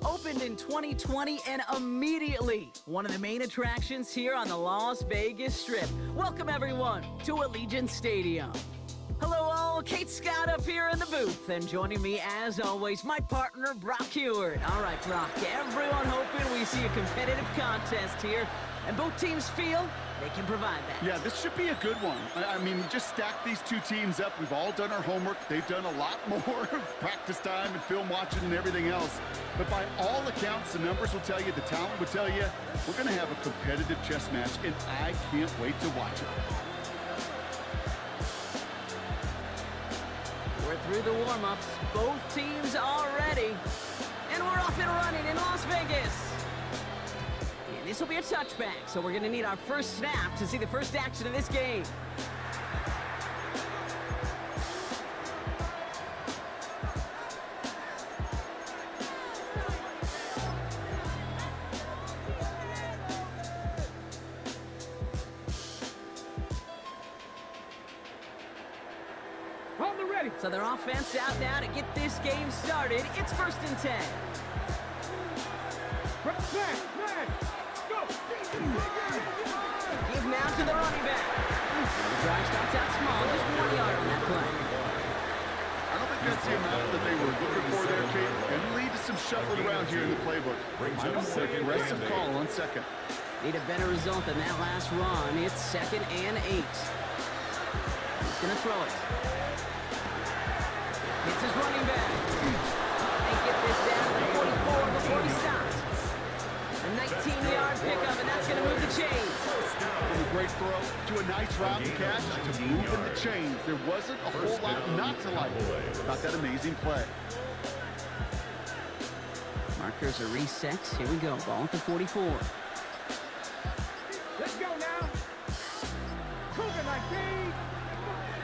opened in 2020 and immediately one of the main attractions here on the Las Vegas Strip. Welcome everyone to Allegiant Stadium. Hello all, Kate Scott up here in the booth, and joining me as always, my partner Brock Heward. All right, Brock, everyone hoping we see a competitive contest here, and both teams feel they can provide that. Yeah, this should be a good one. I mean, just stack these two teams up. We've all done our homework. They've done a lot more practice time and film watching and everything else. But by all accounts, the numbers will tell you, the talent will tell you, we're going to have a competitive chess match, and I can't wait to watch it. We're through the warm-ups. Both teams are ready. And we're off and running in Las Vegas. And this will be a touchback, so we're going to need our first snap to see the first action of this game. So their offense out now to get this game started. It's 1st and 10. Give now to the running back. The drive starts out small, just 1 yard on that play. I don't think that's the amount that they were looking for there, Kate. And lead to some shuffling around here in the playbook. Aggressive call on second. Need a better result than that last run. It's 2nd and 8. He's going to throw it. It's his running back. They get this down to 44 before he stops. A 19-yard pickup, and that's going to move the chains. From a great throw to a nice route to catch to moving the chains. There wasn't a whole lot not to like about that amazing play. Markers are reset. Here we go. Ball at the 44. Let's go now.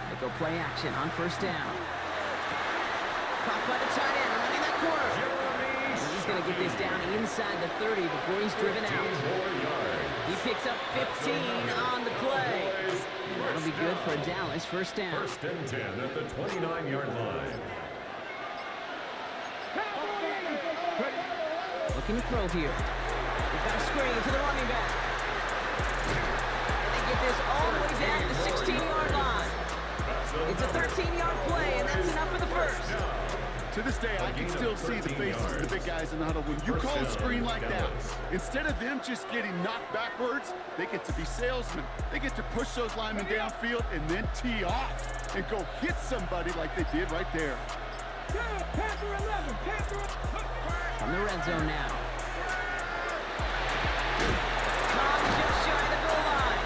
They go play action on 1st down. Caught by the tight end, running that corner. He's going to get this down inside the 30 before he's driven out. He picks up 15 on the play. And that'll be good for Dallas. 1st down. 1st and 10 at the 29-yard line. Looking to throw here. They've got a screen to the running back. And they get this all the way down to the 16-yard line. It's a 13-yard play, and that's enough for the first. To this day, I can still see the faces of the big guys in the huddle. When you call a screen like that, instead of them just getting knocked backwards, they get to be salesmen. They get to push those linemen downfield and then tee off and go hit somebody like they did right there. From the red zone now. Come just shy of the goal line.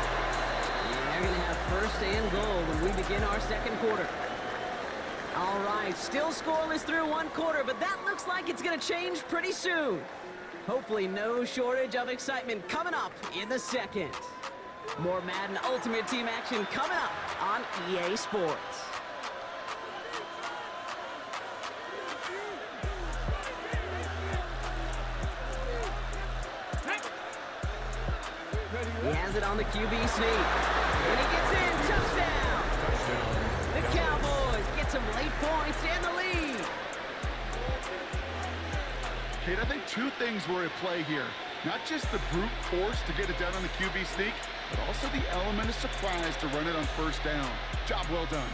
And they're going to have 1st and goal when we begin our 2nd quarter. All right, still scoreless through 1 quarter, but that looks like it's going to change pretty soon. Hopefully no shortage of excitement coming up in the 2nd. More Madden Ultimate Team action coming up on EA Sports. He has it on the QB sneak. And he gets in, touchdown! The Cowboys get some late points and the lead. Kate, I think 2 things were at play here. Not just the brute force to get it done on the QB sneak, but also the element of surprise to run it on 1st down. Job well done.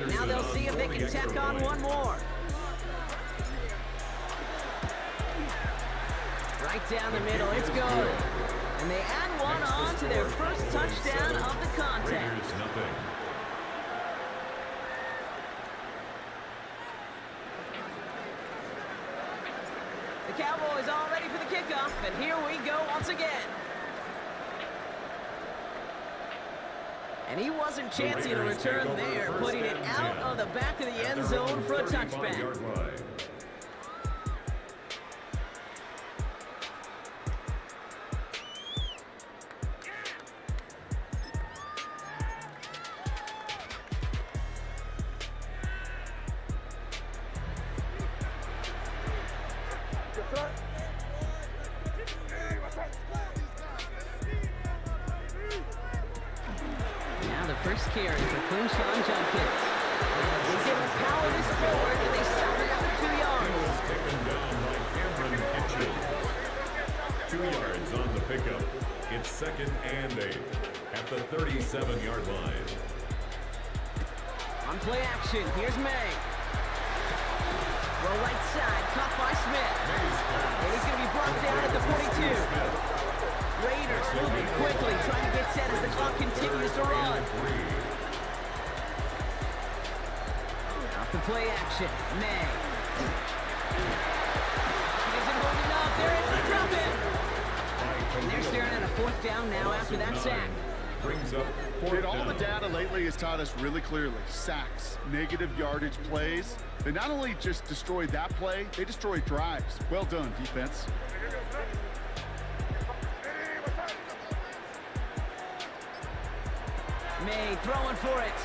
Now they'll see if they can tack on one more. Right down the middle, it's good. And they add one on to their first touchdown of the contest. The Cowboys all ready for the kickoff, and here we go once again. And he wasn't chancing to return there, putting it out of the back of the end zone for a touchback. Now the first carry for Quinshon Judkins. He's able to power this forward, and they stop it after 2 yards. 2 yards on the pickup. It's 2nd and 8 at the 37-yard line. On play action, here's May. Well, right side, caught by Smith. And he's going to be brought down at the 42. Raiders moving quickly, trying to get set as the clock continues to run. Off the play action, May. He isn't holding up, they're able to drop it. And they're staring at a 4th down now after that sack. Brings up 4th Kid, all down. the data lately has taught us really clearly. Sacks, negative yardage plays. They not only just destroy that play, they destroy drives. Well done, defense. May throwing for it.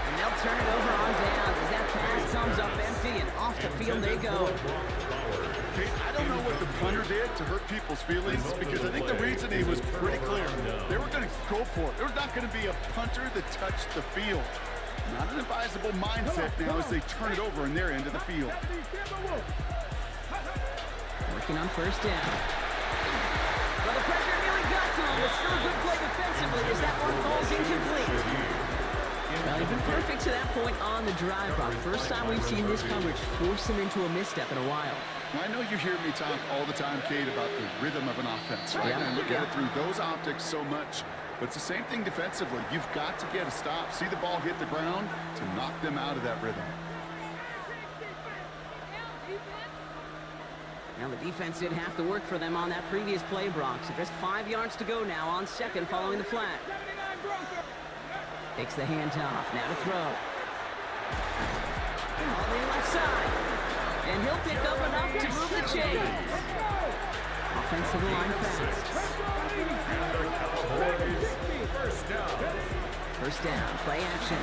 And they'll turn it over on down as that pass comes up empty and off the field they go. Kate, I don't know what the punter did to hurt people's feelings because I think the reasoning was pretty clear. They were going to go for it. There's not going to be a punter that touched the field. Not an advisable mindset now as they turn it over in their end of the field. Working on 1st down. Well, the pressure nearly got to him, but still a good play defensively as that one falls incomplete. Well, he's been perfect to that point on the drive, Brock. First time we've seen this coverage force him into a misstep in a while. I know you hear me talk all the time, Kate, about the rhythm of an offense, right? Yeah. And look at it through those optics so much. But it's the same thing defensively. You've got to get a stop, see the ball hit the ground to knock them out of that rhythm. Now the defense did have to work for them on that previous play, Brock. So just 5 yards to go now on 2nd following the flag. Takes the handoff, now to throw. On the left side. And he'll pick up enough to move the chains. Offensive line fast. First down, play action.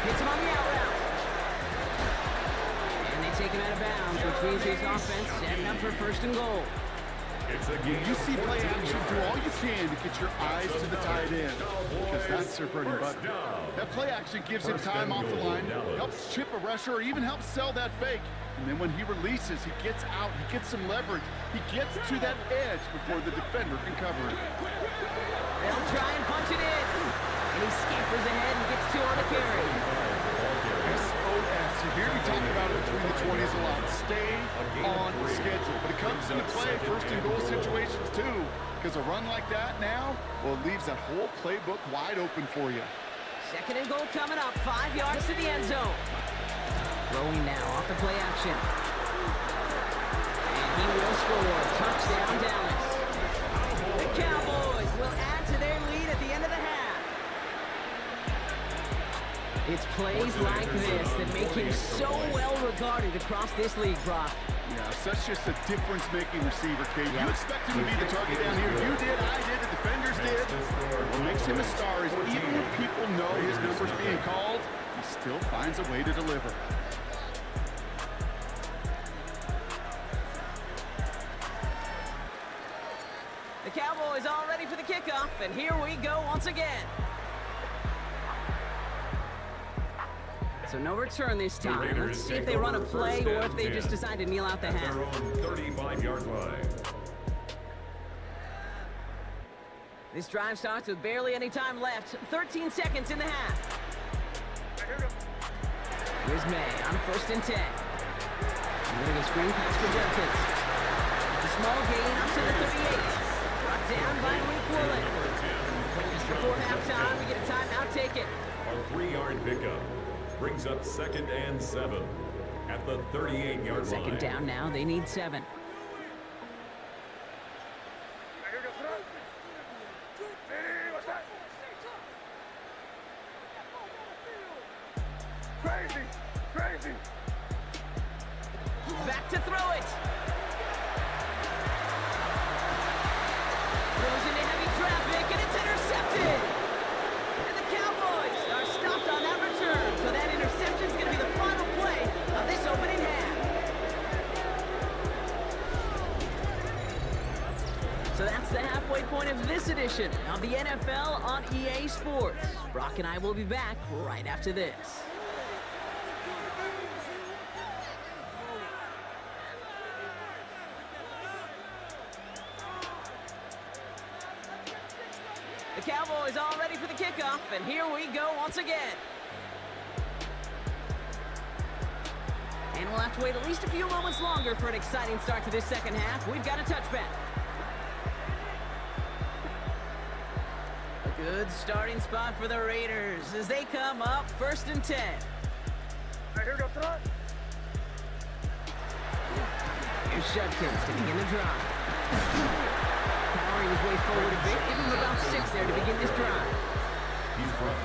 Hits him on the out route. And they take him out of bounds, which means his offense setting up for 1st and goal. When you see play action, do all you can to get your eyes to the tight end because that's their bread and butter. That play action gives him time off the line, helps chip a rusher, or even helps sell that fake. And then when he releases, he gets out, he gets some leverage. He gets to that edge before the defender can cover it. They'll try and punch it in. And he scampers ahead and gets 2 on the carry. SOS. You hear me talk about it between the 20s a lot. Stay on schedule. But it comes into play 1st and goal situations too. Because a run like that now, well, it leaves that whole playbook wide open for you. 2nd and goal coming up, 5 yards to the end zone. Throwing now off the play action. And he will score. Touchdown, Dallas. The Cowboys will add to their lead at the end of the half. It's plays like this that make him so well regarded across this league, Brock. Yeah, such just a difference-making receiver, Kate. You expect him to be the target down here. You did, I did, the defenders did. What makes him a star is even when people know his number's being called, he still finds a way to deliver. The Cowboys all ready for the kickoff, and here we go once again. So no return this time. Let's see if they run a play or if they just decide to kneel out the half. 35-yard line. This drive starts with barely any time left. 13 seconds in the half. Here's May on 1st and 10. Moving a screen pass for Jenkins. It's a small gain up to the 38. Brought down by Woolen. Just before halftime, we get a timeout taken. A 3-yard pickup brings up 2nd and 7 at the 38-yard line. 2nd down now, they need 7. Crazy. Back to throw it. Throws into heavy traffic, and it's intercepted. And the Cowboys are stopped on that return. So that interception's going to be the final play of this opening half. So that's the halfway point of this edition of the NFL on EA Sports. Brock and I will be back right after this. The Cowboys all ready for the kickoff, and here we go once again. And we'll have to wait at least a few moments longer for an exciting start to this second half. We've got a touchback. A good starting spot for the Raiders as they come up 1st and 10. Right, here we go, front. Here's Judkins to begin the drive. Powering his way forward a bit, give him about 6 there to begin this drive.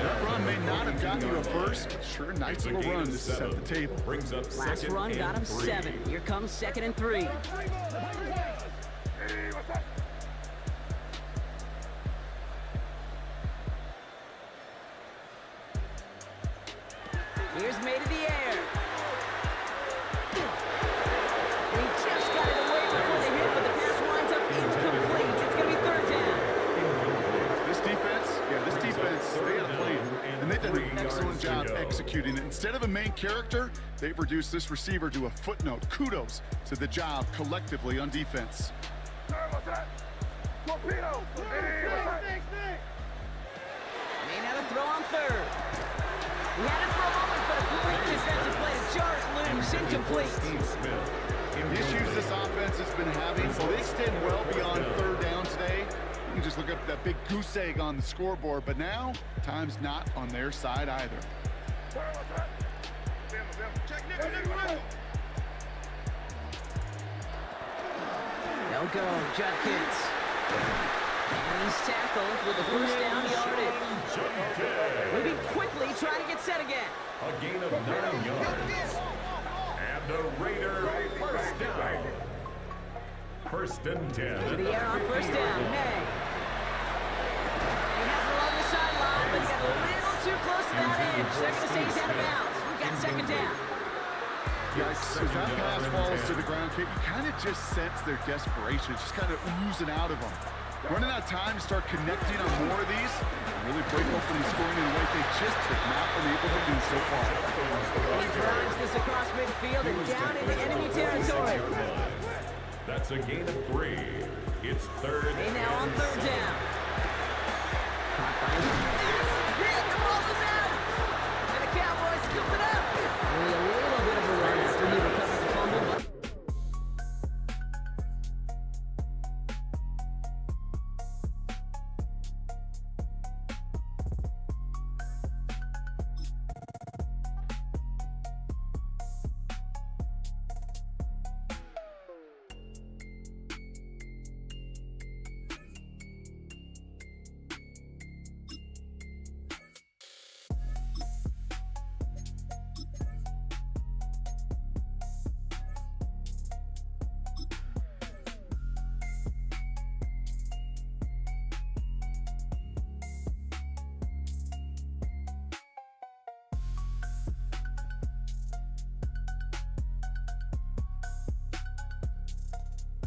That run may not have gotten you a first, but sure, nice little run to set the table. Brings up Last second run got him and 3. 7. Here comes 2nd and 3. Hey, what's up? Here's made in the air. And he just got it away before the hit, but the pass winds up incomplete. It's going to be 3rd down. This defense, they had a plan, and they did an excellent job executing it. Instead of a main character, they've reduced this receiver to a footnote. Kudos to the job collectively on defense. Sir, what's that? Torpedo! Hey, what's that? May have a throw on 3rd. He had it for a moment, but a great defensive play to jar it loose, incomplete. The issues this offense has been having, well, they extend well beyond 3rd down today. You can just look up that big goose egg on the scoreboard, but now, time's not on their side either. Sir, what's that? Check nickel. They'll go, Judkins. And he's tackled with a 1st down yardage. Moving quickly, trying to get set again. A gain of 9 yards. And the Raider 1st down. 1st and 10. To the air on 1st down, May. He has it along the sideline, but he got a little too close to that edge. They're going to say he's out of bounds. We've got 2nd down. Yikes, as that pass falls to the ground, Kate, you kind of just sense their desperation. It's just kind of oozing out of them. Running out of time to start connecting on more of these, really break open and scoring in a way they just have not been able to do so far. And he drives this across midfield and down into enemy territory. That's a gain of 3. It's 3rd. They now on 3rd down. Caught by his hit, the ball is out. And the Cowboys scoop it up. Only a little bit of a run after he recovers the fumble, but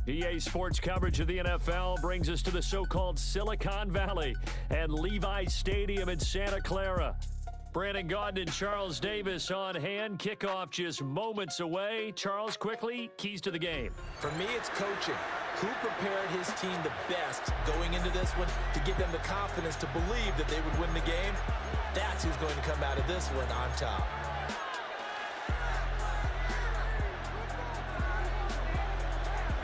EA Sports coverage of the NFL brings us to the so-called Silicon Valley and Levi's Stadium in Santa Clara. Brandon Gaudin and Charles Davis on hand. Kickoff just moments away. Charles, quickly, keys to the game. For me, it's coaching. Who prepared his team the best going into this one to give them the confidence to believe that they would win the game? That's who's going to come out of this one on top.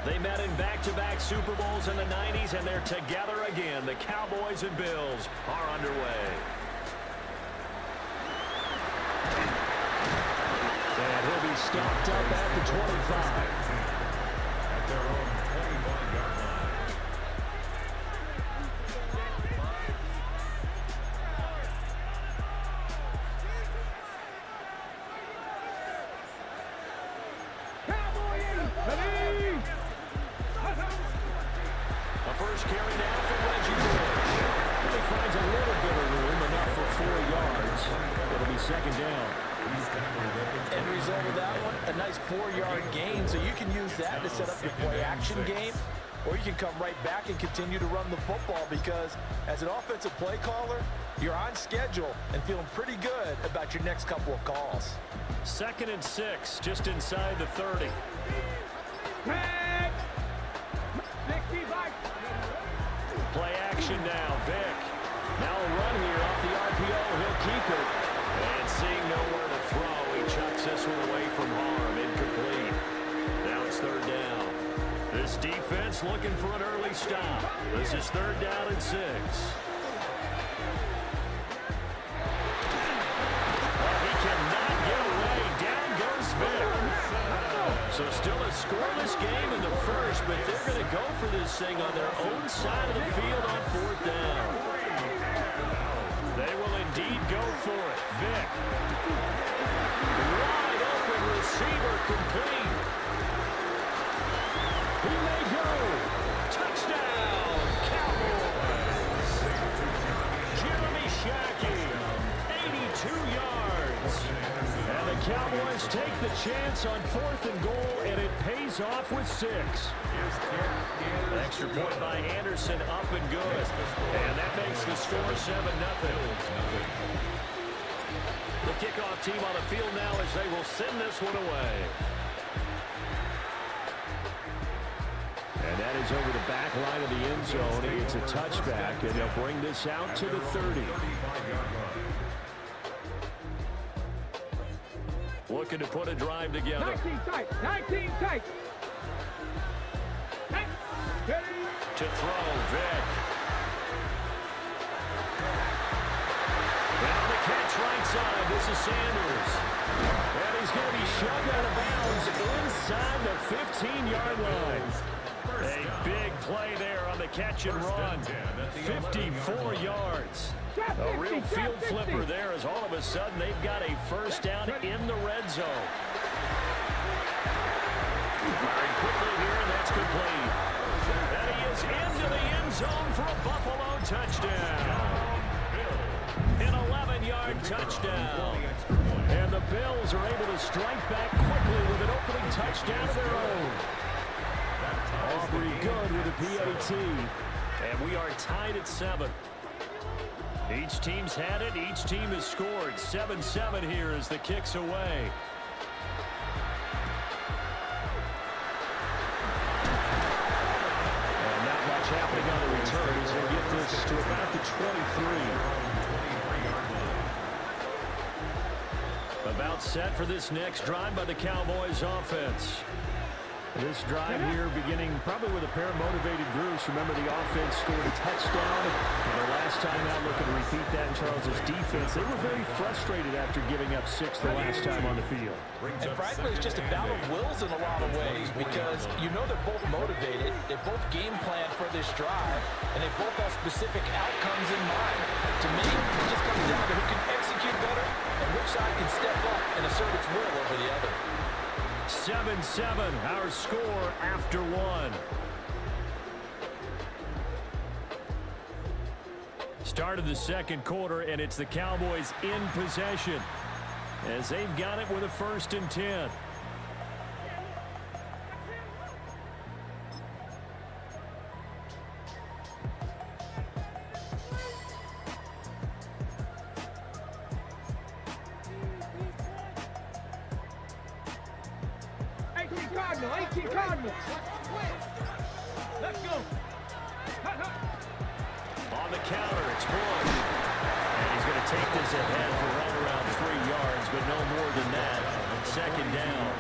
They met in back-to-back Super Bowls in the 90s, and they're together again. The Cowboys and Bills are underway. And he'll be stopped up at the 25. At their own 25-yard line. The first carry now for Reggie Bush. He finds a little bit of room, enough for 4 yards. It'll be 2nd down. End result of that one, a nice 4-yard gain, so you can use that to set up your play-action game, or you can come right back and continue to run the football because as an offensive play caller, you're on schedule and feeling pretty good about your next couple of calls. 2nd and 6, just inside the 30. Play action now. Vick he'll keep it. And seeing nowhere to throw, he chucks this one away from harm. Incomplete. Now it's third down. This defense looking for an early stop. This is third down and 6. He cannot get away. Down goes Vic. So still a scoreless game in the first, but they're going to go for this thing on their own side of the field on fourth down. They will indeed go for it. Vic. Wide open receiver complete. He may go. Touchdown, Cowboys. Jeremy Shackey, 82 yards. And the Cowboys take the chance on fourth and goal, and it pays off with 6. Extra point by Anderson, up and good. And that makes the score 7-0. The kickoff team on the field now as they will send this one away. And that is over the back line of the end zone. It's a touchback, and they'll bring this out to the 30. Looking to put a drive together. 19 tight. 19 tight. To throw, Vic. Down the catch right side. This is Sanders. And he's going to be shoved out of bounds inside the 15-yard line. A big play there on the catch and run. 54 yards. A real field flipper there as all of a sudden they've got a first down in the red zone. Firing quickly here, and that's complete. And he is into the end zone for a Buffalo touchdown. An 11-yard touchdown. And the Bills are able to strike back quickly with an opening touchdown of their own. Aubrey good with a PAT. And we are tied at 7. Each team's had it. Each team has scored. 7-7 here as the kick's away. And not much happening on the return as they get this to about the 23. About set for this next drive by the Cowboys offense. This drive here beginning probably with a pair of motivated groups. Remember, the offense scored a touchdown. And the last time out, looking to repeat that in Charles's defense. They were very frustrated after giving up 6 the last time on the field. And frankly, it's just a battle of wills in a lot of ways because you know they're both motivated. They both game plan for this drive, and they both have specific outcomes in mind. To me, it just comes down to who can execute better and which side can step up and assert its will over the other. 7-7, our score after 1. Start of the second quarter, and it's the Cowboys in possession as they've got it with a 1st and 10. Let's go. On the counter, it's Bush. And he's going to take this ahead for right around 3 yards, but no more than that. 2nd down.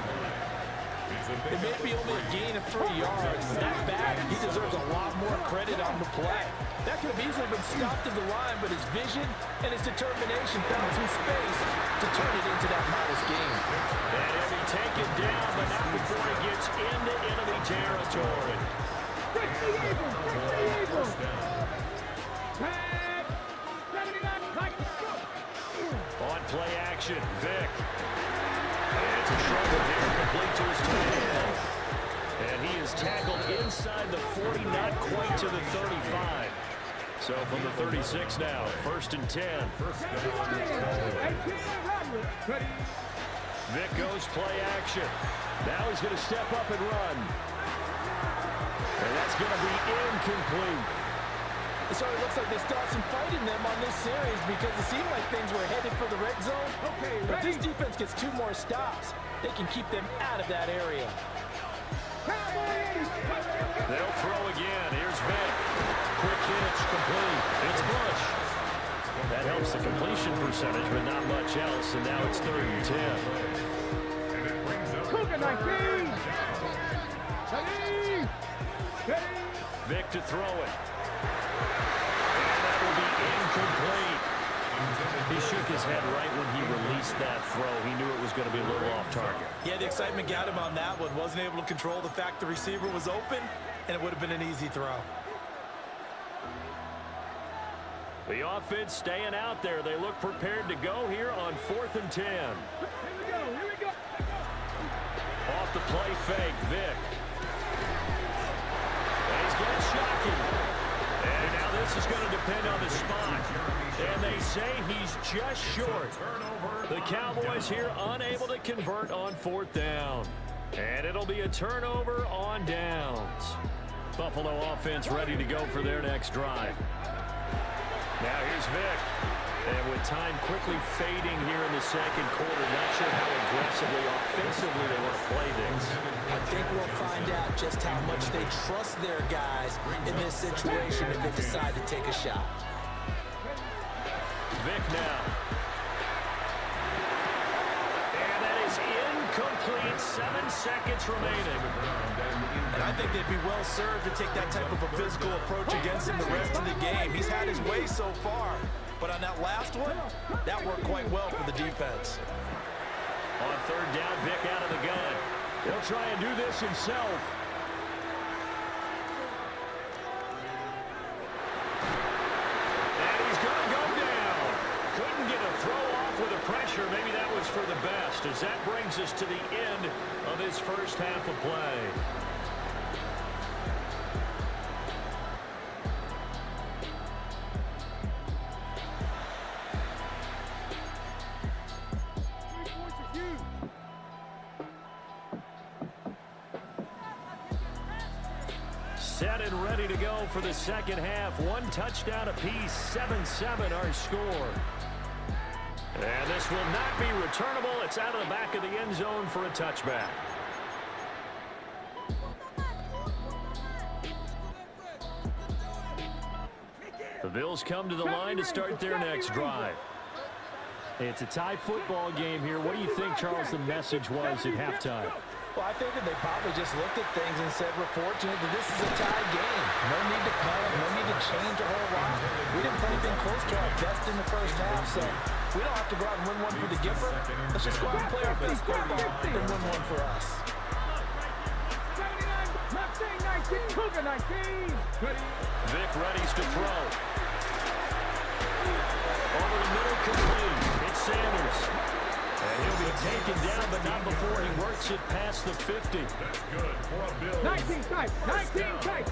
It may be only a gain of 3 yards. That back, he deserves a lot more credit on the play. That could have easily been stopped in the line, but his vision and his determination found some space to turn it into that modest gain. And he'll be taken down, but not before he gets into enemy territory. On play action, Vic. And it's a shoulder here, complete to his tight end. And he is tackled inside the 40, not quite to the 35. So from the 36 now, 1st and 10. Vic goes play action. Now he's going to step up and run. And that's going to be incomplete. So it looks like they stopped some fight in them on this series because it seemed like things were headed for the red zone. But this defense gets 2 more stops. They can keep them out of that area. They'll throw again. Here's Vic. Quick hits complete. It's Bush. That helps the completion percentage, but not much else, and now it's 3rd and 10. And it brings up Cougar 19. Vic to throw it. And that will be incomplete. He shook his head right when he released that throw. He knew it was going to be a little off target. Yeah, the excitement got him on that one. Wasn't able to control the fact the receiver was open, and it would have been an easy throw. The offense staying out there. They look prepared to go here on 4th and 10. Here we go. Off the play fake, Vic. And he's getting shocking. And now this is going to depend on the spot. And they say he's just short. The Cowboys here unable to convert on 4th down. And it'll be a turnover on downs. Buffalo offense ready to go for their next drive. Now here's Vic. And with time quickly fading here in the second quarter, not sure how aggressively, offensively they want to play this. I think we'll find out just how much they trust their guys in this situation if they decide to take a shot. Vic now. And that is incomplete. 7 seconds remaining. And I think they'd be well served to take that type of a physical approach against him the rest of the game. He's had his way so far. But on that last one, that worked quite well for the defense. On 3rd down, Vic out of the gun. He'll try and do this himself. And he's going to go down. Couldn't get a throw off with the pressure. Maybe that was for the best, as that brings us to the end of his first half of play. Set and ready to go for the second half. 1 touchdown apiece, 7-7 our score. And this will not be returnable. It's out of the back of the end zone for a touchback. The Bills come to the line to start their next drive. It's a tie football game here. What do you think, Charles, the message was at halftime? Well, I think that they probably just looked at things and said, we're fortunate that this is a tie game. No need to panic, no need to change a whole lot. We didn't play anything close to our best in the first half, so we don't have to go out and win one for the giver. Let's just go out and play our best football and win one for us. 79, Cougar 19. Vic readies to throw. Over the middle, complete. It's Sanders. And he'll be taken down, but not before he works it past the 50. That's good for a Bills. 19 tight. 19 tight.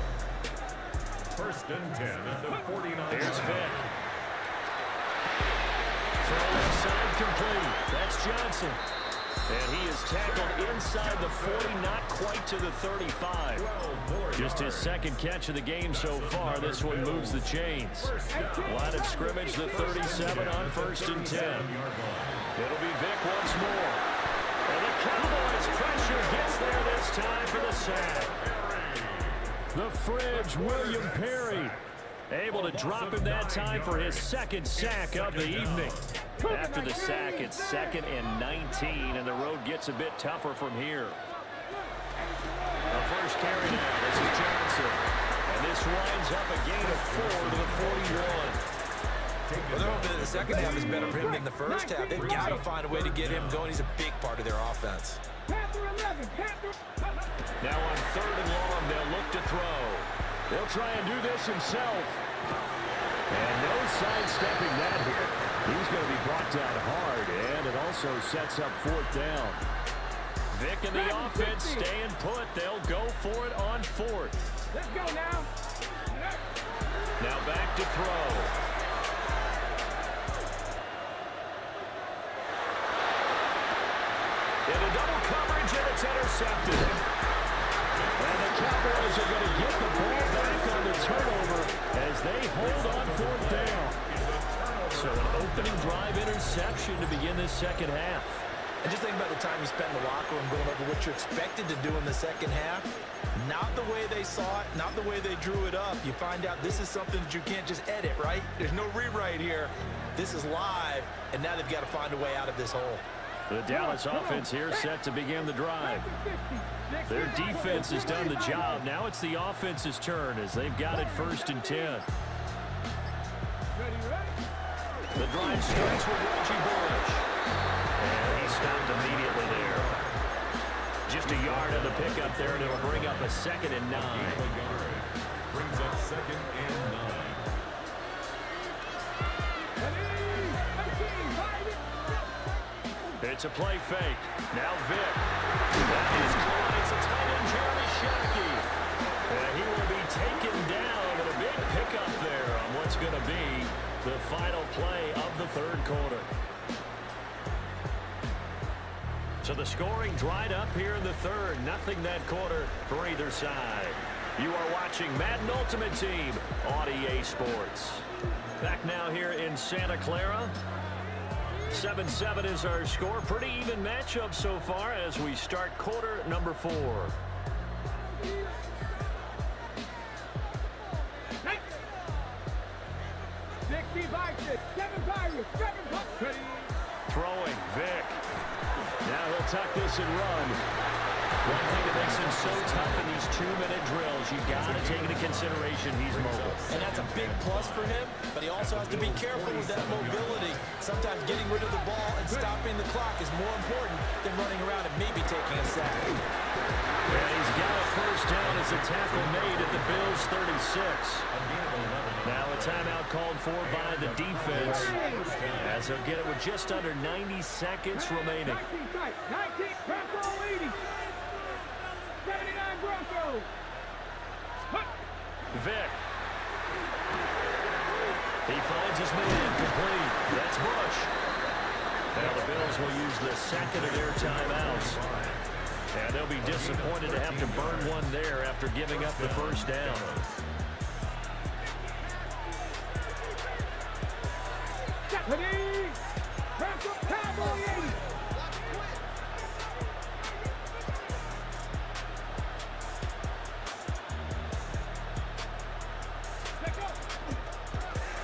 1st and 10 at the 49. There's Vic. Throw inside, complete. That's Johnson. And he is tackled inside the 40, not quite to the 35. Just his second catch of the game so far. This one moves the chains. Line of scrimmage, the 37 on 1st and 10. It'll be Vic once more. And the Cowboys pressure gets there this time for the sack. The Fridge, William Perry, able to drop him that time for his second sack of the evening. After the sack, it's 2nd and 19, and the road gets a bit tougher from here. The first carry now, this is Johnson. And this winds up a gain of 4 to the 41. Well, they're hoping that the second half is better for him than the first half. They've got to find a way to get him going. He's a big part of their offense. Now on 3rd and long, they'll look to throw. They'll try and do this himself. And no sidestepping that here. He's going to be brought down hard, and it also sets up 4th down. Vic and the offense staying put. They'll go for it on 4th. Let's go now. Now back to throw. In a double coverage, and it's intercepted. And the Cowboys are going to get the ball back on the turnover as they hold on 4th down. So an opening drive interception to begin this second half. And just think about the time you spend in the locker room going over what you're expected to do in the second half. Not the way they saw it, not the way they drew it up. You find out this is something that you can't just edit, right? There's no rewrite here. This is live, and now they've got to find a way out of this hole. The Dallas offense here set to begin the drive. Their defense has done the job. Now it's the offense's turn as they've got it 1st and 10. The drive starts with Reggie Bush. And he stopped immediately there. Just a yard on the pickup there, and it'll bring up a 2nd and 9. Brings up 2nd and 9. It's a play fake. Now Vic. That is caught. It's a tight end, Jeremy Shockey. And he will be taken down, but a big pickup there on what's going to be the final play of the 3rd quarter. So the scoring dried up here in the 3rd. Nothing that quarter for either side. You are watching Madden Ultimate Team on EA Sports. Back now here in Santa Clara. 7-7 is our score. Pretty even matchup so far as we start quarter number 4. Throwing, Vic. Now he'll tuck this and run. One thing that makes him so tough in these 2-minute drills, you got to take into consideration he's mobile. And that's a big plus for him, but he also has to be careful with that mobility. Sometimes getting rid of the ball and stopping the clock is more important than running around and maybe taking a sack. And he's got a 1st down as a tackle made at the Bills' 36. Now a timeout called for by the defense as they'll get it with just under 90 seconds remaining. 19, Broncos 80. 79 Broncos. Vic. He finds his man complete. That's Bush. Now the Bills will use the 2nd of their timeouts. And they'll be disappointed to have to burn one there after giving up the 1st down.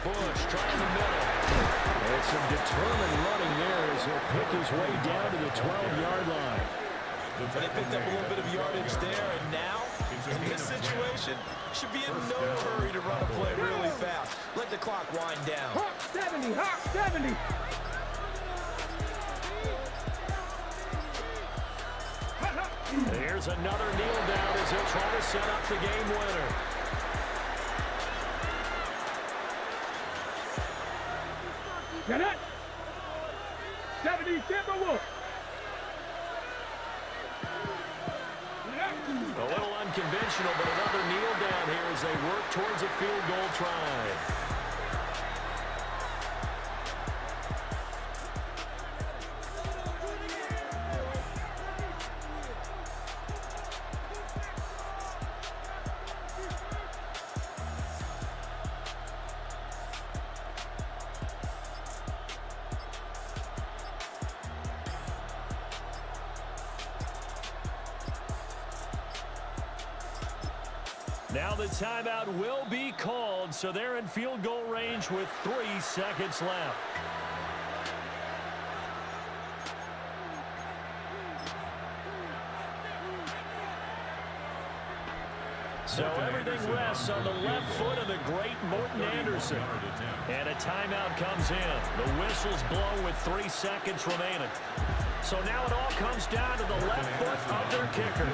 Bush trying the middle. And some determined running there as he'll pick his way down to the 12-yard line. But they picked up a little bit of yardage there, and now, in this situation, should be in no hurry to run a play really fast. Let the clock wind down. Hawk 70, Hawk 70. Here's another kneel down as he'll try to set up the game winner. Get it. 70 Timberwolves. A little unconventional, but another kneel down here as they work towards a field goal try. Now the timeout will be called, so they're in field goal range with 3 seconds left. So everything rests on the left foot of the great Morton Anderson. And a timeout comes in. The whistle's blown with 3 seconds remaining. So now it all comes down to the left foot of their kicker.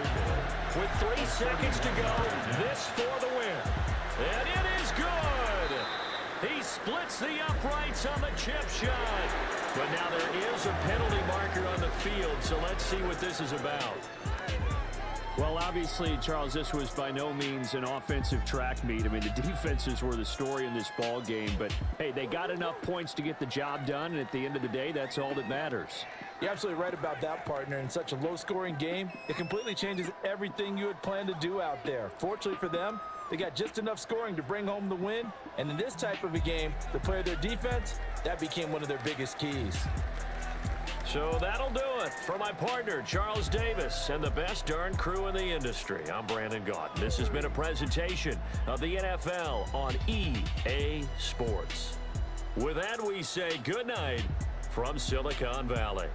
With 3 seconds to go, this for the win. And it is good. He splits the uprights on the chip shot. But now there is a penalty marker on the field, so let's see what this is about. Well, obviously, Charles, this was by no means an offensive track meet. I mean, the defenses were the story in this ball game. But, hey, they got enough points to get the job done, and at the end of the day, that's all that matters. You're absolutely right about that, partner. In such a low-scoring game, it completely changes everything you had planned to do out there. Fortunately for them, they got just enough scoring to bring home the win. And in this type of a game, to play their defense, that became one of their biggest keys. So that'll do it. For my partner, Charles Davis, and the best darn crew in the industry, I'm Brandon Gaudin. This has been a presentation of the NFL on EA Sports. With that, we say good night from Silicon Valley.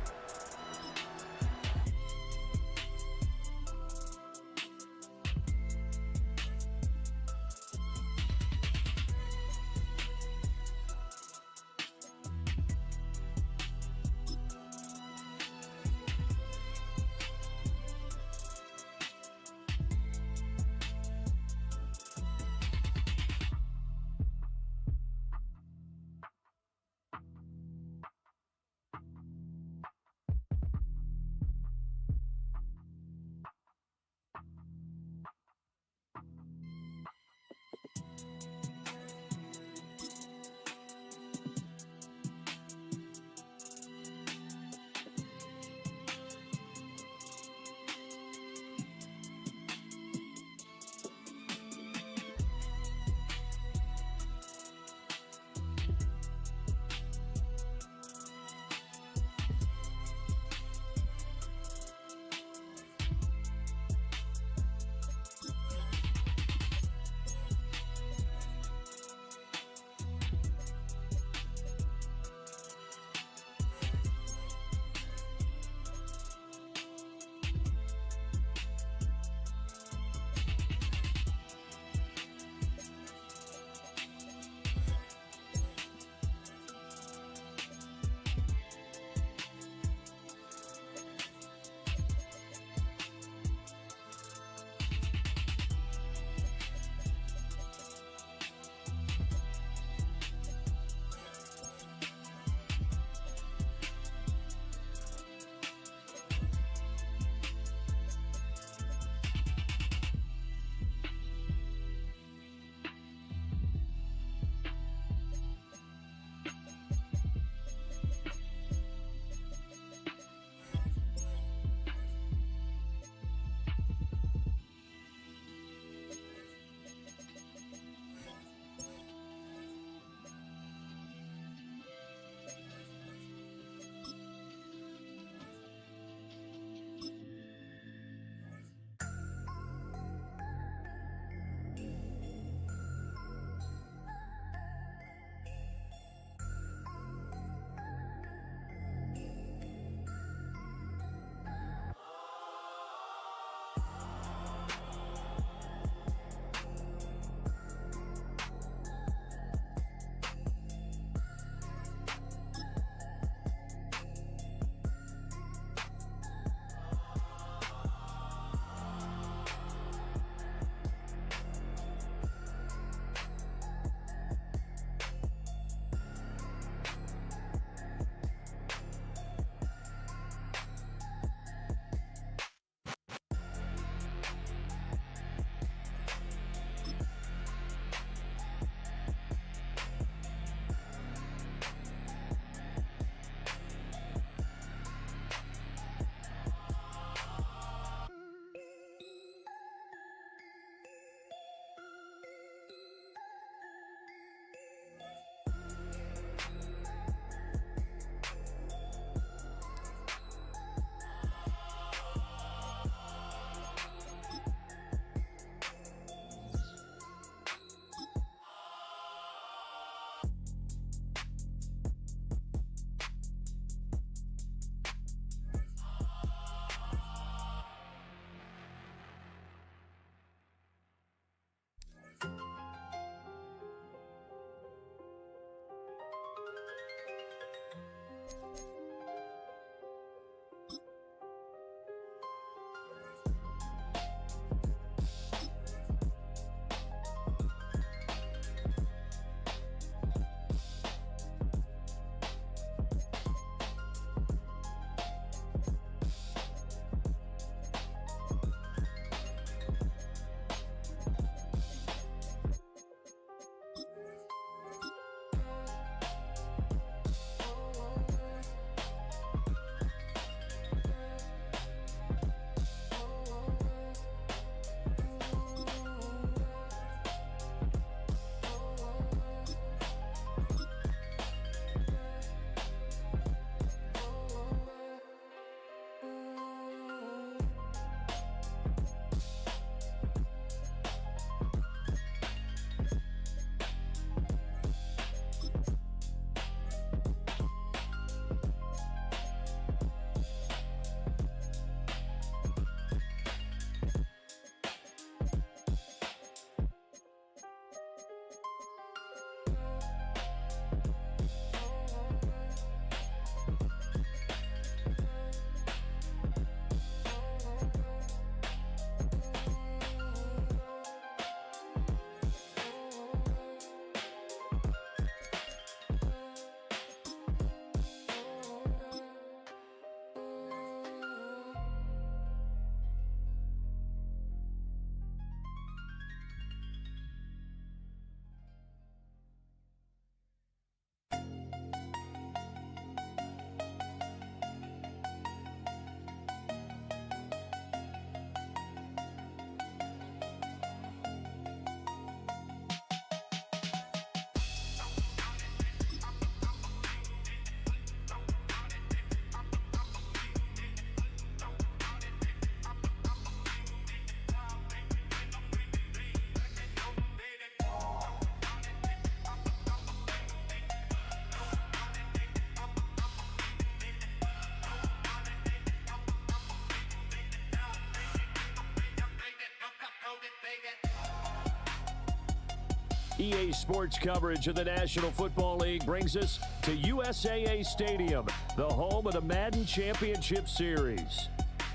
EA Sports coverage of the National Football League brings us to USAA Stadium, the home of the Madden Championship Series.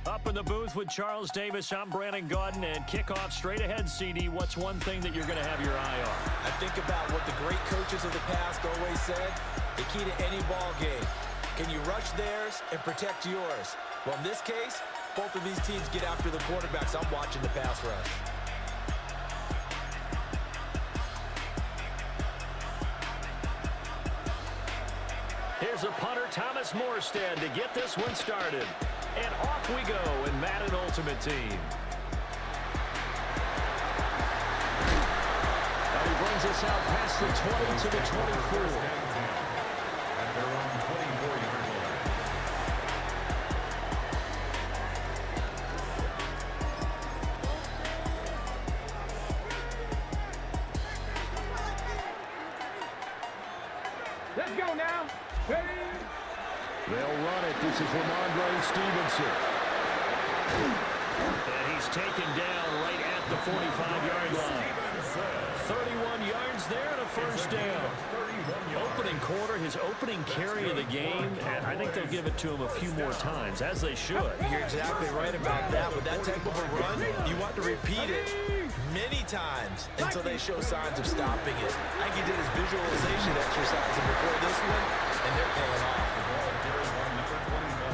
Up in the booth with Charles Davis, I'm Brandon Gaudin, and kickoff straight ahead, CD. What's one thing that you're going to have your eye on? I think about what the great coaches of the past always said. The key to any ball game. Can you rush theirs and protect yours? Well, in this case, both of these teams get after the quarterbacks. I'm watching the pass rush. Here's a punter, Thomas Morstead, to get this one started. And off we go in Madden Ultimate Team. And he brings us out past the 20 to the 24. At their own 24-yard line. Let's go now. Ready? They'll run it. This is Ramondre Stevenson. And he's taken down right at the 45-yard line. 31 yards there and a first down. Opening quarter, his opening carry of the game, and I think they'll give it to him a few more times, as they should. You're exactly right about that. With that type of a run, you want to repeat it many times until they show signs of stopping it. I think he did his visualization exercise before this one, and they're paying off.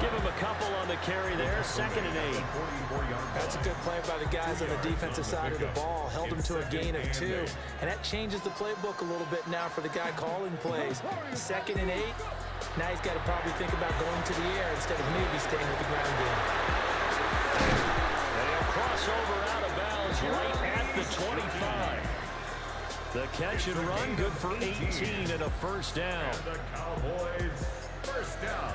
Give him a couple on the carry there, 2nd and 8. That's a good play by the guys on the defensive side of the ball. Held him to a gain of 2, and that changes the playbook a little bit now for the guy calling plays. 2nd and 8. Now he's got to probably think about going to the air instead of maybe staying with the ground game. They'll cross over out of bounds right at the 25. The catch and run, good for 18 and a first down. And the Cowboys, first down.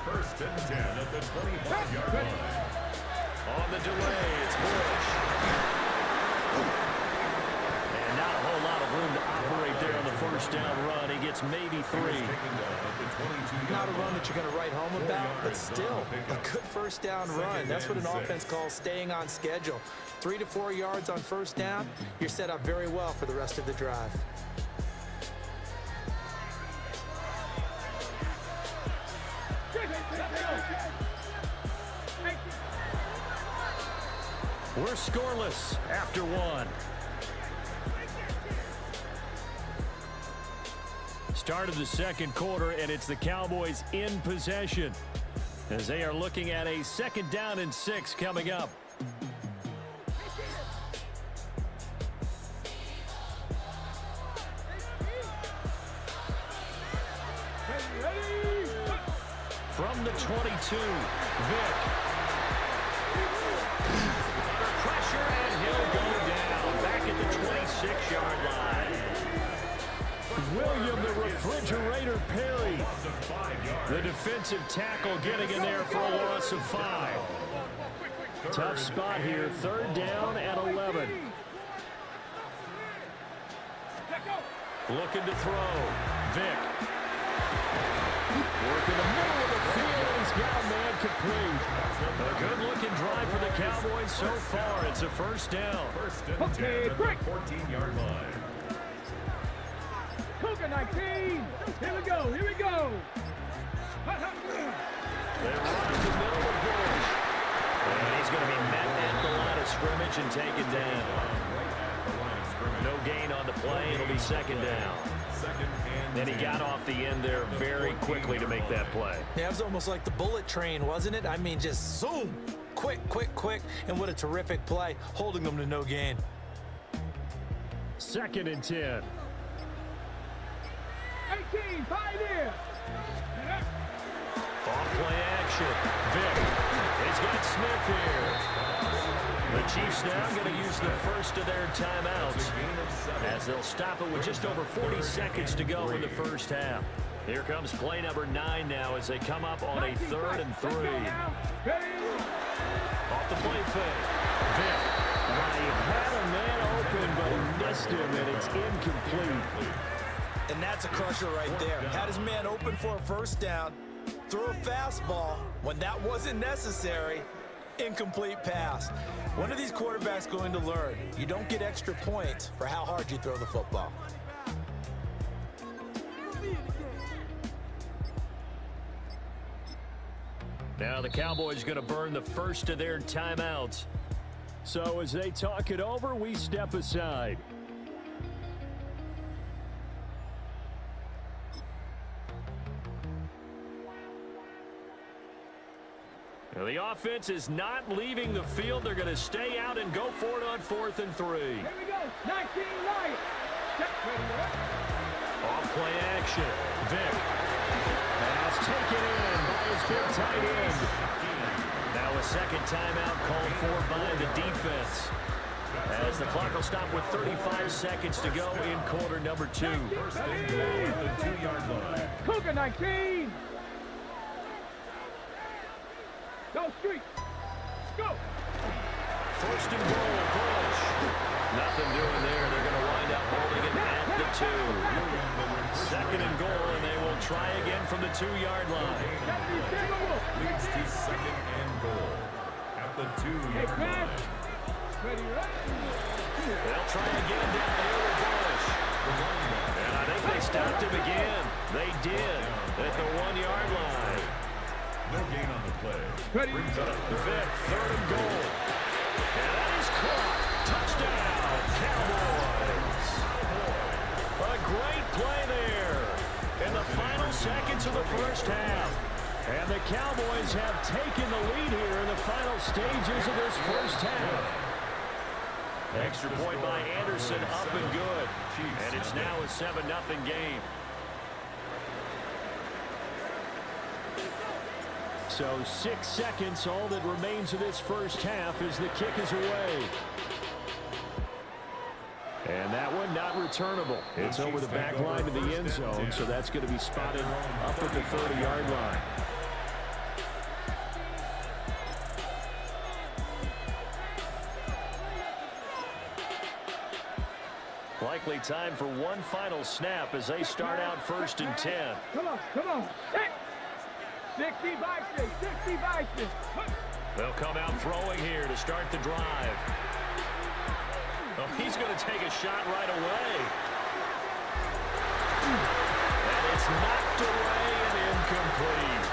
1st and 10 at the 25-yard line. On the delay, it's Bush. And not a whole lot of room to operate there on the first down run. He gets maybe 3. Not a run that you're going to write home about, but still a good first down run. That's what an offense calls staying on schedule. 3 to 4 yards on first down, you're set up very well for the rest of the drive. We're scoreless after 1. Start of the second quarter, and it's the Cowboys in possession as they are looking at a 2nd down and 6 coming up. From the 22, Vick. Under pressure, and he'll go down back at the 26-yard line. William the Refrigerator Perry, the defensive tackle, getting in there for a loss of 5. Tough spot here, 3rd down and 11. Looking to throw, Vick. Work in the middle of the field, and he's got a man complete. A good-looking drive for the Cowboys so far. It's a first down. 1st and 10 at the 14-yard line. Cougar 19. Here we go. Here we go. They run in the middle of Bush. And he's going to be met at the line of scrimmage and taken down. No gain on the play. It'll be 2nd down. And he got off the end there very quickly to make that play. Yeah, it was almost like the bullet train, wasn't it? I mean, just zoom. Quick, quick, quick. And what a terrific play, holding them to no gain. 2nd and 10. 18, pioneer. Off play action. Vick. He's got Smith here. The Chiefs now going to use the first of their timeouts as they'll stop it with just over 40 seconds to go in the first half. Here comes play number 9 now as they come up on a 3rd and 3. Off the play fake. Vick. He had a man open, but he missed him, and it's incomplete. And that's a crusher right there. Had his man open for a first down, threw a fastball when that wasn't necessary, Incomplete pass. When are these quarterbacks going to learn? You don't get extra points for how hard you throw the football. Now the Cowboys going to burn the first of their timeouts. So as they talk it over, we step aside. Now, the offense is not leaving the field. They're going to stay out and go for it on 4th and 3. Here we go. 19 right. Off play action. Vic. Pass taken in by his big tight end. Now a second timeout called for by the defense. As the clock will stop with 35 seconds to go in quarter number 2. First and goal at the 2-yard line. Cougar 19. Go street. Go. First and goal, Bush. Nothing doing there. They're going to wind up holding it at the 2. Second and goal, and they will try again from the 2-yard line. Leads to second and goal at the 2-yard line. They'll try again down here with Bush. And I think they stopped him again. They did at the 1-yard line. No gain on the play. Brings up Vic, third and goal. And that is caught. Touchdown, Cowboys. A great play there in the final seconds of the first half. And the Cowboys have taken the lead here in the final stages of this first half. Extra point by Anderson, up and good. And it's now a 7-0 game. So 6 seconds, all that remains of this first half as the kick is away. And that one not returnable. It's over the back line of the end zone, so that's going to be spotted up at the 30-yard line. Likely time for one final snap as they start out 1st and 10. Come on. 60 vices. They'll come out throwing here to start the drive. Oh, he's going to take a shot right away. And it's knocked away and incomplete.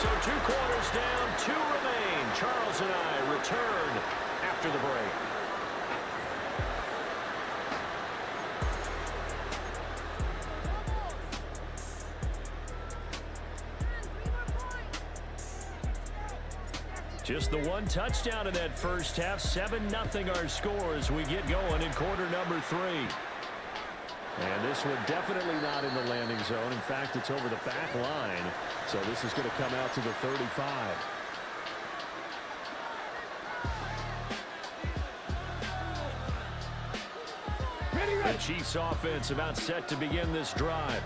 So 2 quarters down, 2 remain. Charles and I return after the break. Just the 1 touchdown in that first half. 7-0 our score as we get going in quarter number 3. And this one definitely not in the landing zone. In fact, it's over the back line. So this is going to come out to the 35. The Chiefs offense about set to begin this drive.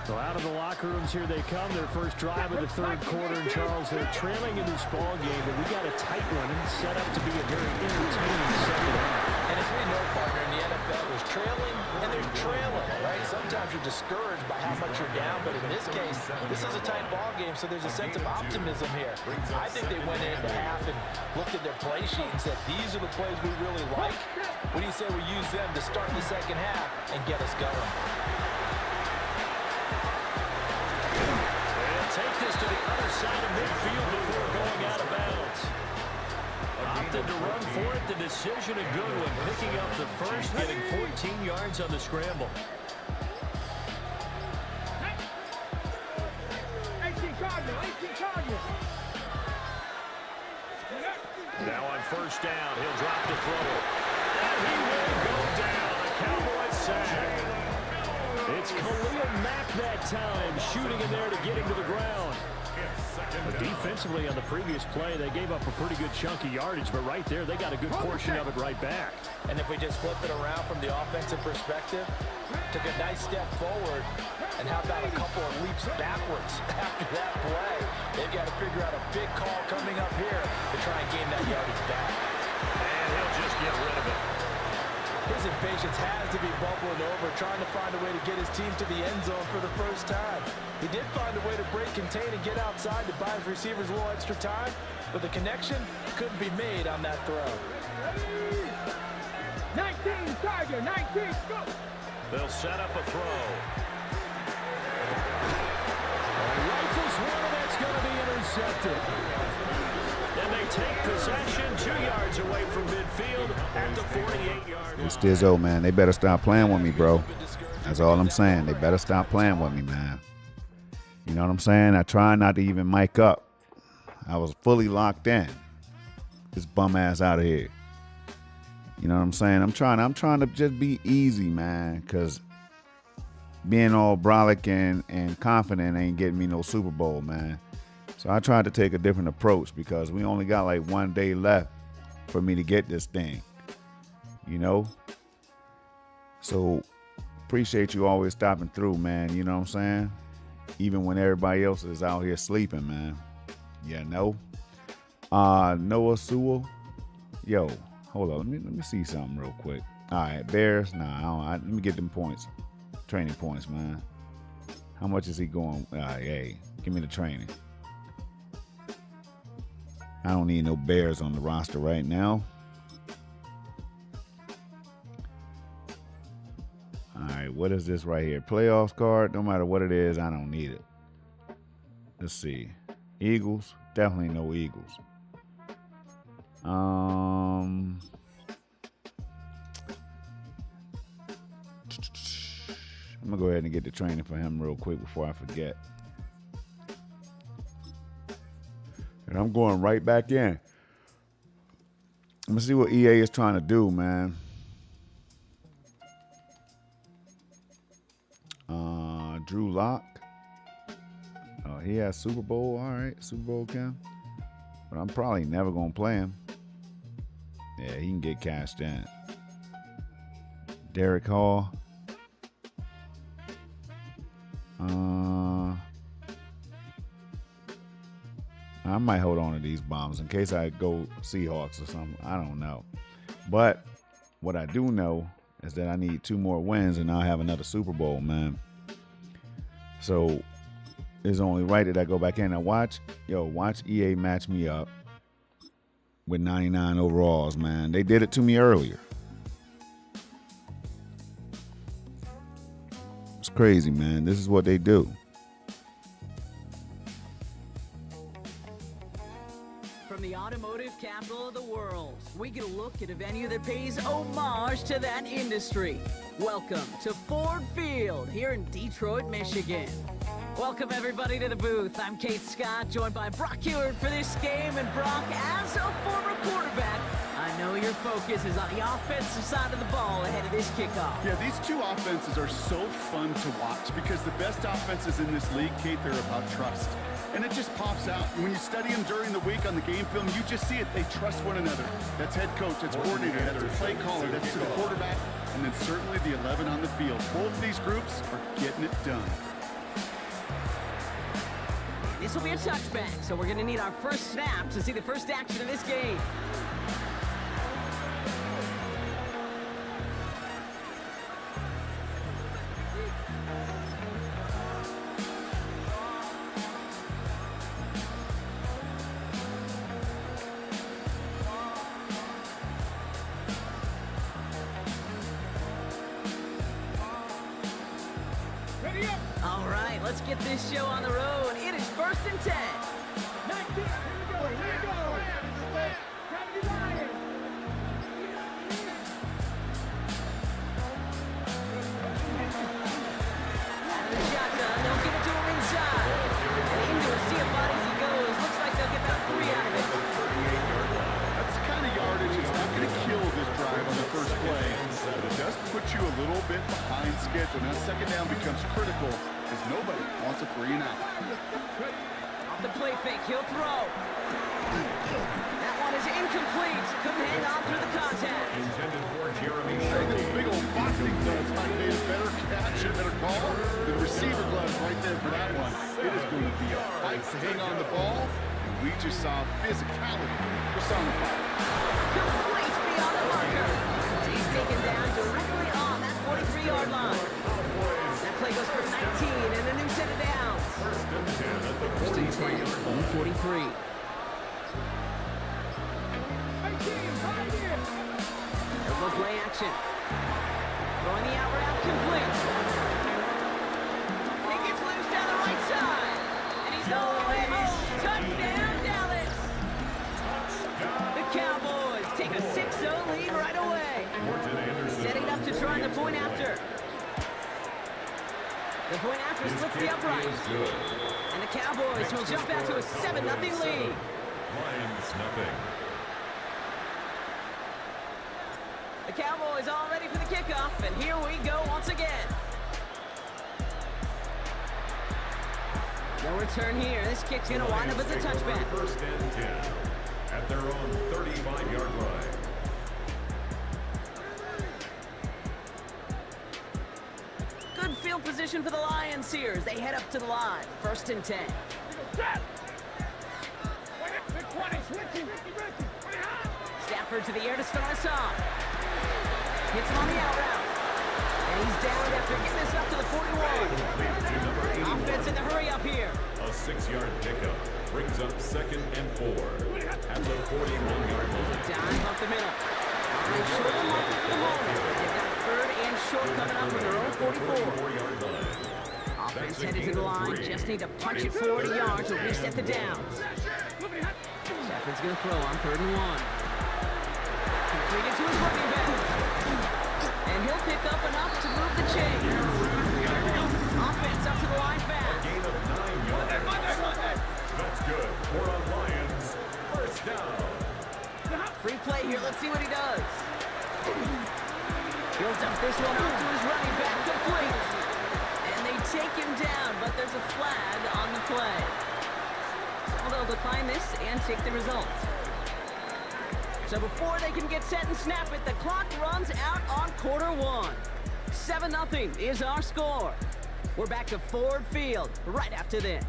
So out of the locker rooms here they come. Their first drive of the 3rd quarter. And Charles, they're trailing in this ball game, but we got a tight one set up to be a very entertaining second half. And as we know, partner, in the NFL, there's trailing and there's trailing, right? Sometimes you're discouraged by how much you're down, but in this case, this is a tight ball game, so there's a sense of optimism here. I think they went into half and looked at their play sheet and said, these are the plays we really like. What do you say we use them to start the second half and get us going? Take this to the other side of midfield before going out of bounds. Opted to run for it. The decision a good one. Picking up the first, getting 14 yards on the scramble. 18 Cardinal. Now on first down, he'll drop the throw. And he will go down. A Cowboy sack. It's Khalil Mack that time, shooting in there to get him to the ground. But defensively on the previous play, they gave up a pretty good chunk of yardage, but right there, they got a good portion of it right back. And if we just flip it around from the offensive perspective, took a nice step forward, and how about a couple of leaps backwards after that play? They've got to figure out a big call coming up here to try and gain that yardage back. And he'll just get rid of it. His impatience has to be bubbling over, trying to find a way to get his team to the end zone for the first time. He did find a way to break, contain, and get outside to buy his receivers a little extra time, but the connection couldn't be made on that throw. 19, Tiger, 19, go! They'll set up a throw. Rifles one, and that's going to be intercepted. And they take possession 2 yards away from midfield at the 48-yard line. It's Stizzo, man. They better stop playing with me, bro. That's all I'm saying. They better stop playing with me, man. You know what I'm saying? I try not to even mic up. I was fully locked in. This bum ass out of here. You know what I'm saying? I'm trying to just be easy, man, because being all brolic and confident ain't getting me no Super Bowl, man. So I tried to take a different approach because we only got like 1 day left for me to get this thing, you know? So appreciate you always stopping through, man. You know what I'm saying? Even when everybody else is out here sleeping, man. Yeah, no. Noah Sewell. Yo, hold on. Let me see something real quick. All right, Bears. Nah, let me get them points. Training points, man. How much is he going? Hey, give me the training. I don't need no Bears on the roster right now. All right, what is this right here? Playoffs card. No matter what it is, I don't need it. Let's see. Eagles. Definitely no Eagles. I'm gonna go ahead and get the training for him real quick before I forget. And I'm going right back in. I'm gonna see what EA is trying to do, man. Drew Lock. Oh, he has Super Bowl. All right, Super Bowl Cam. But I'm probably never gonna play him. Yeah, he can get cashed in. Derek Hall. I might hold on to these bombs in case I go Seahawks or something. I don't know. But what I do know is that I need 2 more wins and I'll have another Super Bowl, man. So it's only right that I go back in and watch EA match me up with 99 overalls, man. They did it to me earlier. It's crazy, man. This is what they do. From the automotive capital of the world, we get a look at a venue that pays homage to that industry. Welcome to Ford Field here in Detroit, Michigan. Welcome everybody to the booth. I'm Kate Scott, joined by Brock Ewert for this game. And Brock, as a former quarterback, I know your focus is on the offensive side of the ball ahead of this kickoff. Yeah, these two offenses are so fun to watch because the best offenses in this league, Kate, they're about trust. And it just pops out. When you study them during the week on the game film, you just see it. They trust one another. That's head coach, that's coordinator, that's play caller, that's to the quarterback, and then certainly the 11 on the field. Both these groups are getting it done. This will be a touchback, so we're going to need our first snap to see the first action of this game. All right, let's get this show on the road. It is 1st and 10. 19, here we go, here we go. Try to be Lions. Out of the shotgun, they'll give it to him inside. And into a sea of bodies he goes. Looks like they'll get about 3 out of it. That's the kind of yardage that's not going to kill this drive on the first play. But it does put you a little bit behind schedule. Now second down becomes critical because nobody wants a 3 and out. Off the play fake, he'll throw. That one is incomplete. Couldn't hang on through the contact. Intended for Jeremy Hey, Shea. those big old boxing gloves might be a better catch, a better call. The receiver gloves right there for that one. It is going to be a fight to hang on the ball. And we just saw physicality personified. Complete beyond the marker. He's taken down directly on that 43-yard line. That play goes for 19 and a new set of downs. First and 10 at the 43. action. Throwing the out route complete. He gets loose down the right side. And he's all the way home. Touchdown, Dallas. The Cowboys take a 6-0 lead right away. Setting up to try the point after. The point after splits the uprights. And the Cowboys will jump out to a 7-0 lead. Lions nothing. The Cowboys all ready for the kickoff, and here we go once again. No return here. This kick's going to wind up as a touchback. First and 10 at their own 35-yard line. Good field position for the Lions here as they head up to the line. First and 10. Stafford to the air to start us off. Hits him on the out route. And he's down after getting this up to the 41. Offense in the hurry up here. A 6-yard pickup brings up 2nd and 4 at the 41-yard line. Dive up the middle. All right, short and lucky for the moment. They've got 3rd and short coming up from their own 44. 44-yard line. Offense headed to the line. Just need to punch it 40 yards to reset the downs. Stafford's going to throw on 3rd and 1. Completed to his running back. And he'll pick up enough to move the chains. Offense up to the line fast. Gain of 9 yards. That's good for a Lions first down. Free play here. Let's see what he does. He'll dump this one off to his running back. Complete. And they take him down, but there's a flag on the play. So they'll decline this and take the results. So before they can get set and snap it, the clock runs out on quarter 1. 7-0 is our score. We're back to Ford Field right after this.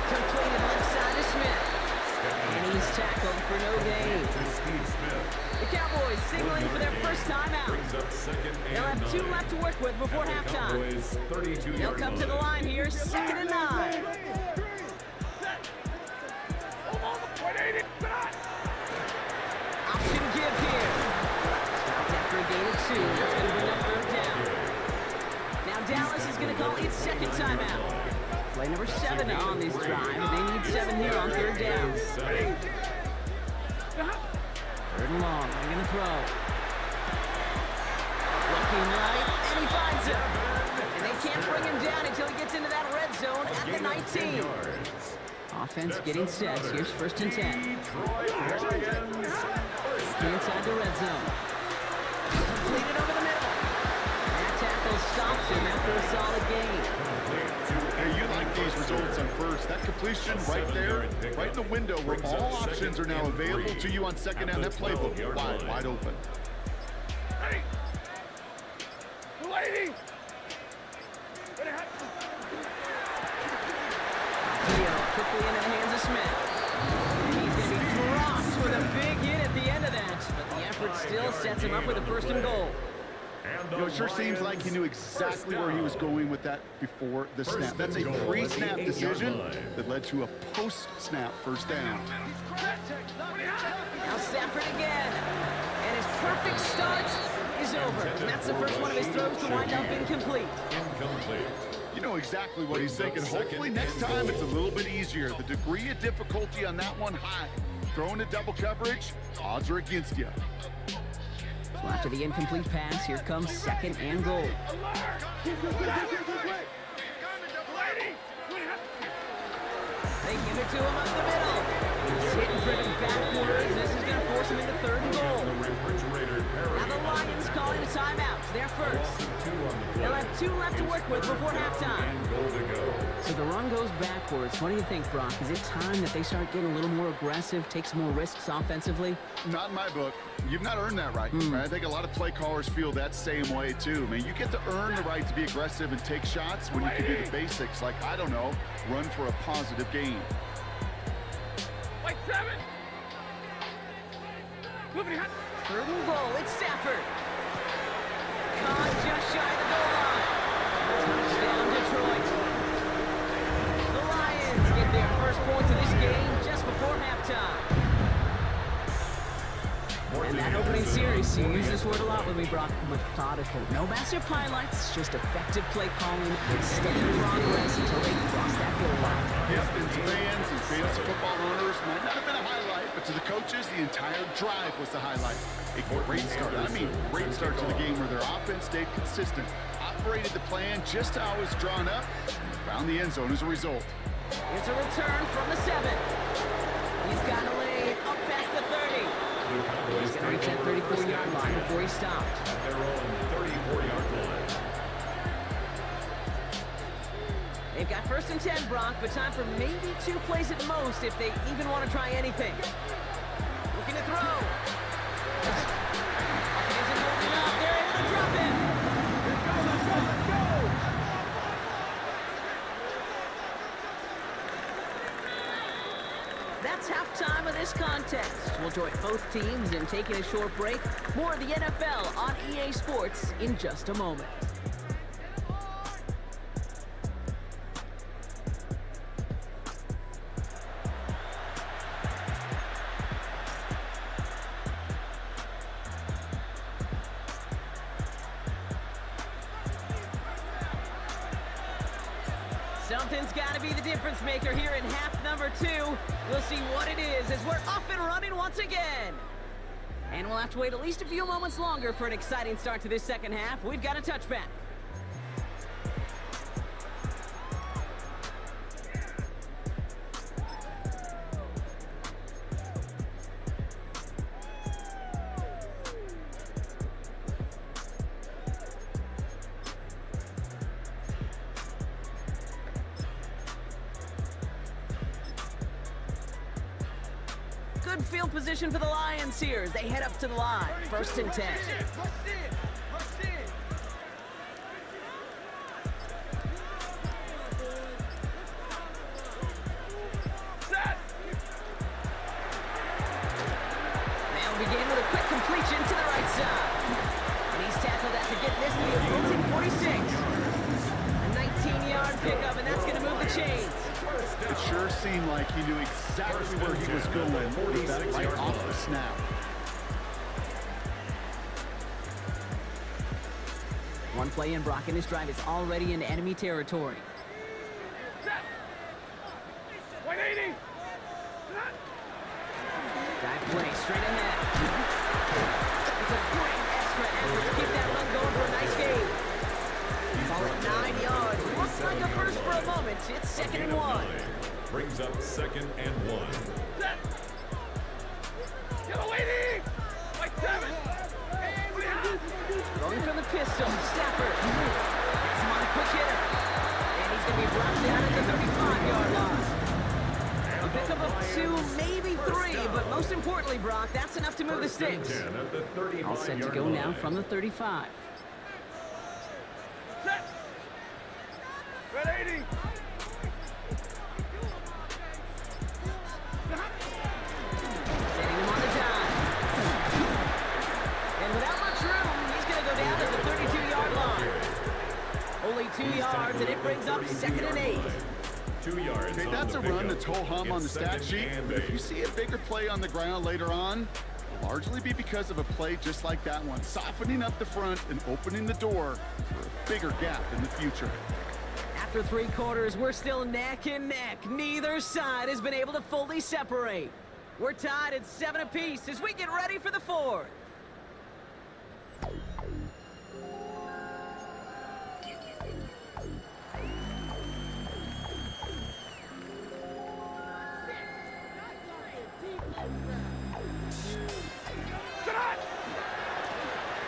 Completed left side to Smith. And he's tackled for no gain. The Cowboys signaling for their first timeout. They'll have 2 left to work with before halftime. They'll come to the line here, 2nd and 9. Option give here. Stopped after a gain of 2. That's going to bring up 3rd down. Now Dallas is going to call its 2nd timeout. Play number 7 on this drive, and they need 7 here on 3rd down. 3rd and long, they're going to throw. Looking right, and he finds him. And they can't bring him down until he gets into that red zone at the 19. Offense getting set. Here's 1st and 10. Inside the red zone. Completed over the middle. And that tackle stops him after a solid gain. Hey, you like these results on first. That completion right there, right in the window where all options are now available to you on 2nd down. That playbook wide open. Hey! Lady! Quickly into the hands of Smith. And he's going to be dropped with a big hit at the end of that. But the effort still sets him up with a 1st and goal. You know, it sure seems like he knew exactly where he was going with that before the snap. That's a pre-snap decision that led to a post-snap 1st down. Now Stafford again. And his perfect start is over. And that's the first one of his throws to wind up incomplete. You know exactly what he's thinking. Hopefully next time it's a little bit easier. The degree of difficulty on that one high. Throwing a double coverage, odds are against you. So after the incomplete pass, here comes 2nd and goal. They give it to him up the middle. He's hitting driven backwards. This is going to force him into 3rd and goal. Now the Lions calling a timeout. They're first. They'll have 2 left to work with before halftime. So the run goes backwards. What do you think, Brock? Is it time that they start getting a little more aggressive, take some more risks offensively? Not in my book. You've not earned that right. I think a lot of play callers feel that same way too. I mean, you get to earn the right to be aggressive and take shots when you can do the basics, like, I don't know, run for a positive gain. Like 7! 3rd and goal, it's Stafford. caught just shy of the goal line. Touchdown, Detroit. The Lions get their first points of this game just before halftime. And that opening series, you use this word a lot with me, Brock. Methodical. No massive highlights, just effective play calling and steady progress until they cross that goal line. Yep, and to fans and fantasy football owners, might not have been a highlight, but to the coaches, the entire drive was the highlight. A great start. I mean, great start to the game where their offense stayed consistent, operated the plan just how it was drawn up, and found the end zone as a result. It's a return from the 7. He's got a lane up past the 30. He's going to reach that 34-yard line before he stopped. At their own 34-yard line. They've got 1st and 10, Brock, but time for maybe 2 plays at most if they even want to try anything. Looking to throw. He isn't moving up. They're able to drop it. Let's go. That's halftime of this contest. We'll join both teams in taking a short break. More of the NFL on EA Sports in just a moment. Something's got to be the difference maker here in half number 2. We'll see what it is as we're off and running once again. And we'll have to wait at least a few moments longer for an exciting start to this second half. We've got a touchback. Good field position for the Lions here as they head up to the line. 1st and 10. They'll begin with a quick completion to the right side. And he's tackled after getting this to the opposing 46. A 19-yard pickup, and that's going to move the chains. It sure seemed like he knew exactly where he was going with that right off the snap. One play in, Brock, and this drive is already in enemy territory. 180. Drive play straight ahead. It's a great extra effort to keep that run going for a nice gain. Ball at 9 yards. Looks like a first for a moment. It's 2nd and 1. Brings up 2nd and 1. Get away, like 7. Going from the pistol, Stafford. Gets him on a quick hitter. And he's going to be brought down at the 35-yard line. A pickup of 2, maybe 3, but most importantly, Brock, that's enough to move the sticks. All set to go now from the 35. Set. 180. Setting him on the dime. And without much room, he's going to go down at the 32-yard line. Only 2 yards, and it brings up 2nd and 8. 2 yards. Okay, that's a run that's ho-hum on the stat sheet, but if you see a bigger play on the ground later on, it'll largely be because of a play just like that one, softening up the front and opening the door for a bigger gap in the future. After 3 quarters, we're still neck and neck. Neither side has been able to fully separate. We're tied at 7 apiece as we get ready for the 4th.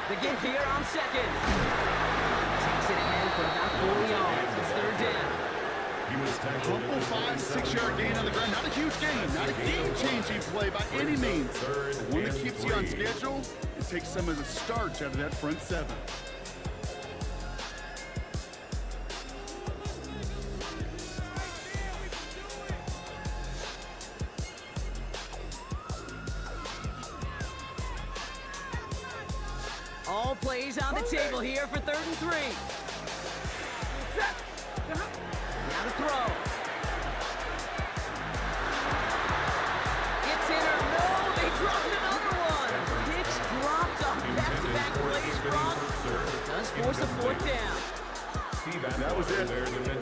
The give here on 2nd. Takes it ahead for about 4 yards. It's 3rd down. Humble 5-6 yard gain on the ground. Not a huge gain, not a game-changing play by any means. But one that keeps you on schedule and takes some of the starch out of that front 7. All plays on the table here for 3rd and 3. Now to throw. It's in or no, they dropped another one. Pitch dropped on back-to-back plays, Brock. Does force a 4th down. That was it.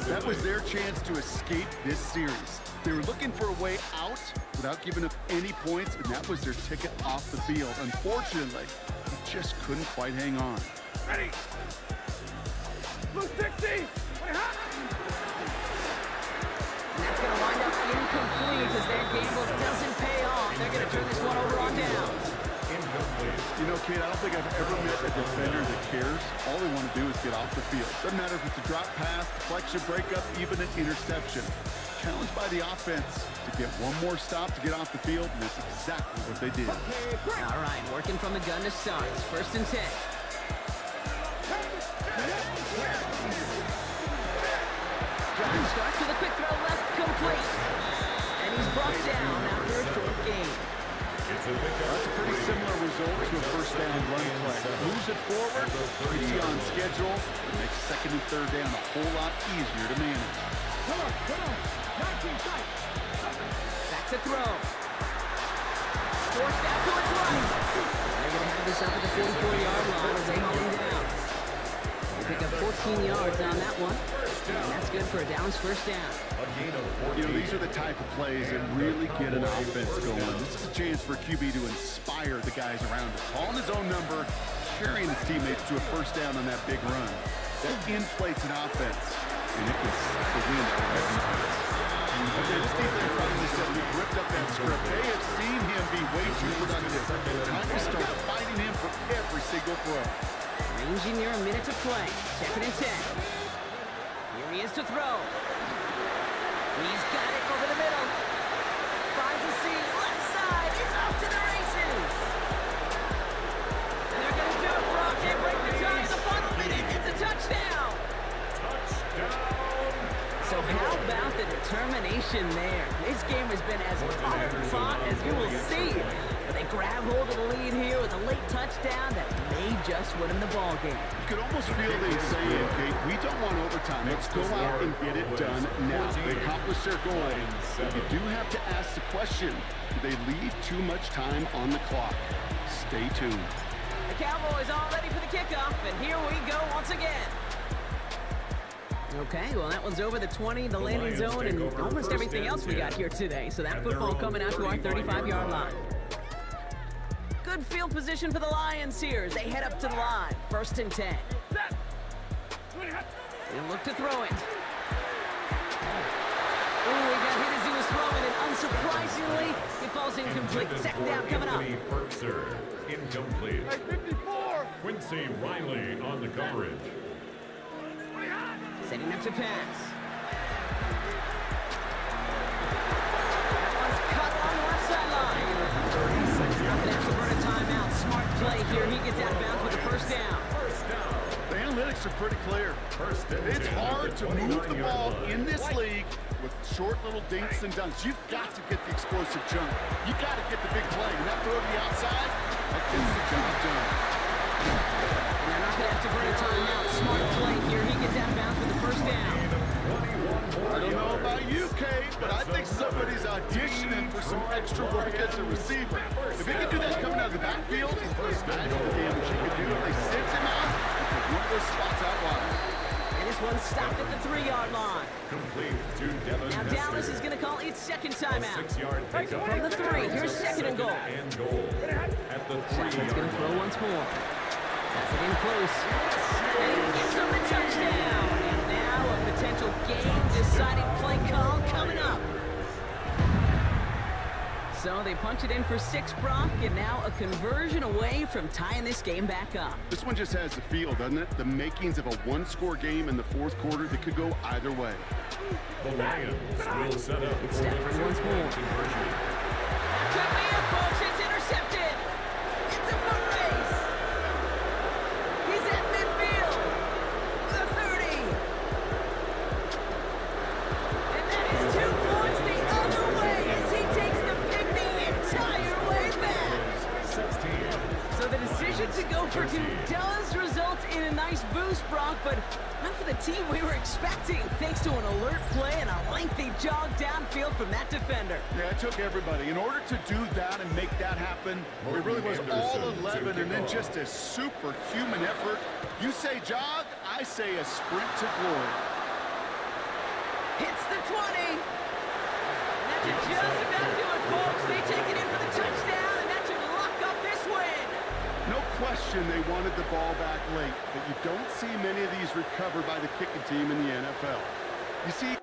That was their chance to escape this series. They were looking for a way out without giving up any points, and that was their ticket off the field. Unfortunately, they just couldn't quite hang on. Ready. Blue 60. And that's going to wind up incomplete as their gamble doesn't pay off. They're going to turn this one over on downs. You know, kid, I don't think I've ever met a defender that cares. All they want to do is get off the field. Doesn't matter if it's a drop pass, deflection, breakup, even an interception. Challenged by the offense to get one more stop to get off the field, and that's exactly what they did. All right, working from the gun to start. It's 1st and 10. Drive starts with a quick throw left, complete. And he's brought down after a short gain. That's a pretty similar result to a 1st down run play. Moves it forward, pretty on schedule, and makes 2nd and 3rd down a whole lot easier to manage. Come on. Back to throw. Forced out to his right. They're going to have this up at the 44-yard line as they hold him down. They pick up 14 yards on that one. And that's good for a Dallas 1st down. You know, these are the type of plays that really get an offense going. This is a chance for QB to inspire the guys around him. Calling his own number, carrying his teammates to a 1st down on that big run. That inflates an offense, and it can suck the wind out of that defense. Okay, this defense finally said we've ripped up that script. They have seen him be way too productive. Time to start fighting him for every single throw. Ranging near a minute to play. 2nd and 10. Here he is to throw. He's got it over the middle. Finds a seam left side. He's off to the races. And they're going to do it, Brock. They break the tie in the final minute. It's a touchdown. So how about the determination there? This game has been as hard fought as you will see. But they grab hold of the lead here with a late touchdown that may just win them the ball game. You could almost feel they saying, Kate, we don't want overtime. Let's go out and get it done now. They accomplished their goal. But you do have to ask the question, do they leave too much time on the clock? Stay tuned. The Cowboys all ready for the kickoff, and here we go once again. Okay, well, that one's over the 20, the landing zone, and almost everything else we got here today. So that football coming out to our 35-yard line. Good field position for the Lions here as they head up to the line. 1st and 10. They'll look to throw it. Ooh, he got hit as he was throwing it. Unsurprisingly, he falls incomplete. 2nd down coming up. Incomplete. 54. Quincy Riley on the coverage. Setting up to pass. That one's cut on the left sideline. Nothing else to burn a timeout. Smart play here. He gets out of bounds with the 1st down. The analytics are pretty clear. It's hard to move the ball in this league with short little dinks and dunks. You've got to get the explosive jump. You've got to get the big play. And that throw to the outside, that gets the job done. And they're not going to have to burn a timeout. Smart play here. He gets out of bounds with the 1st down. I don't know about you, Kate, but I think somebody's auditioning for some extra work as a receiver. If he can do that coming out of the backfield, imagine the damage he could do if they sent him out to one of those spots out wide. And this one stopped at the 3-yard line. Complete to Devin Now Dallas is going to call its 2nd timeout. 6-yard takeoff. From the 3, here's 2nd and goal. And goal at the 3-yard Shotgun's going to throw once more. That's it in close. And he gets him the touchdown. And now a potential game-deciding play call coming up. So they punch it in for 6, Brock, and now a conversion away from tying this game back up. This one just has the feel, doesn't it? The makings of a one-score game in the 4th quarter that could go either way. The Lions will set up It's Stafford once more. conversion. That could be it, folks. It's intercepted. It's a foot race. He's at midfield. The 30. And that is 2 points the other way as he takes the pick the entire way back. 16. So the decision to go for 2 does the team we were expecting, thanks to an alert play and a lengthy jog downfield from that defender. Yeah, it took everybody. In order to do that and make that happen, it really was all 11 and then just a superhuman effort. You say jog, I say a sprint to glory. Hits the 20. And that should just about do it, folks. They take it in for the touchdown, and that should lock up this win. No question they wanted the ball back late, but you don't see many of these recovered by the kicking team in the NFL. You see...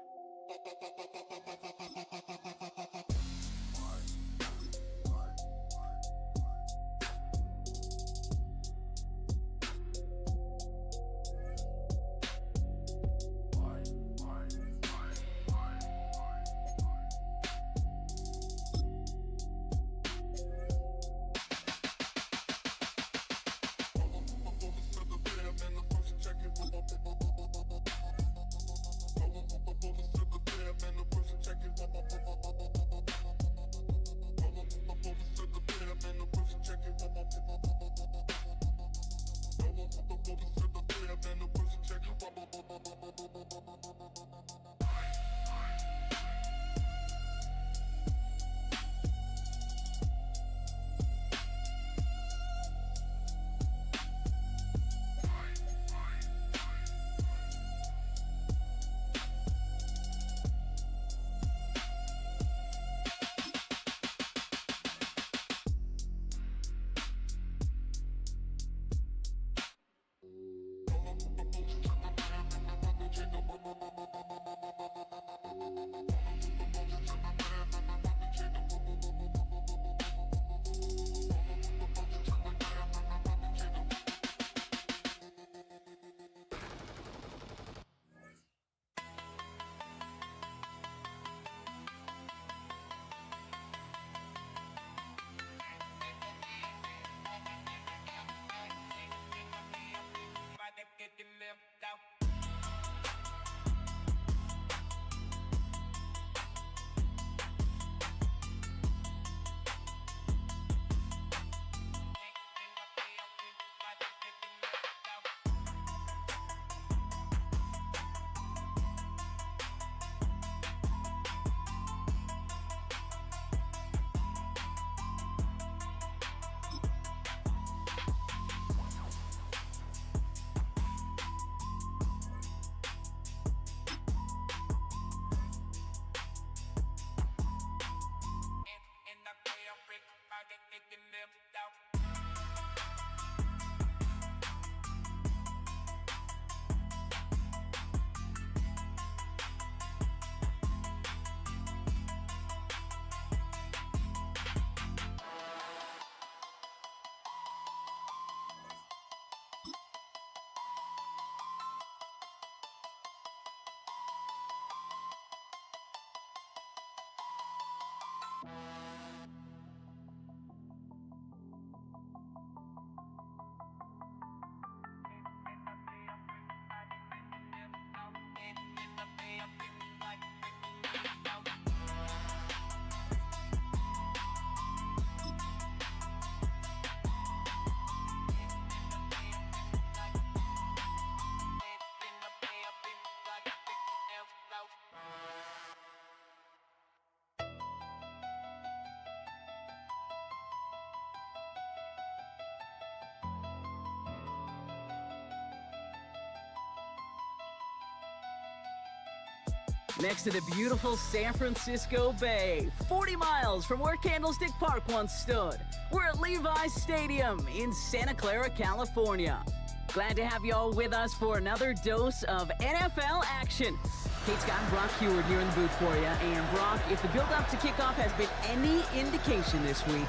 Next to the beautiful San Francisco Bay, 40 miles from where Candlestick Park once stood, we're at Levi's Stadium in Santa Clara, California. Glad to have you all with us for another dose of NFL action. Kate Scott and Brock Heward here in the booth for you. And Brock, if the build-up to kickoff has been any indication this week,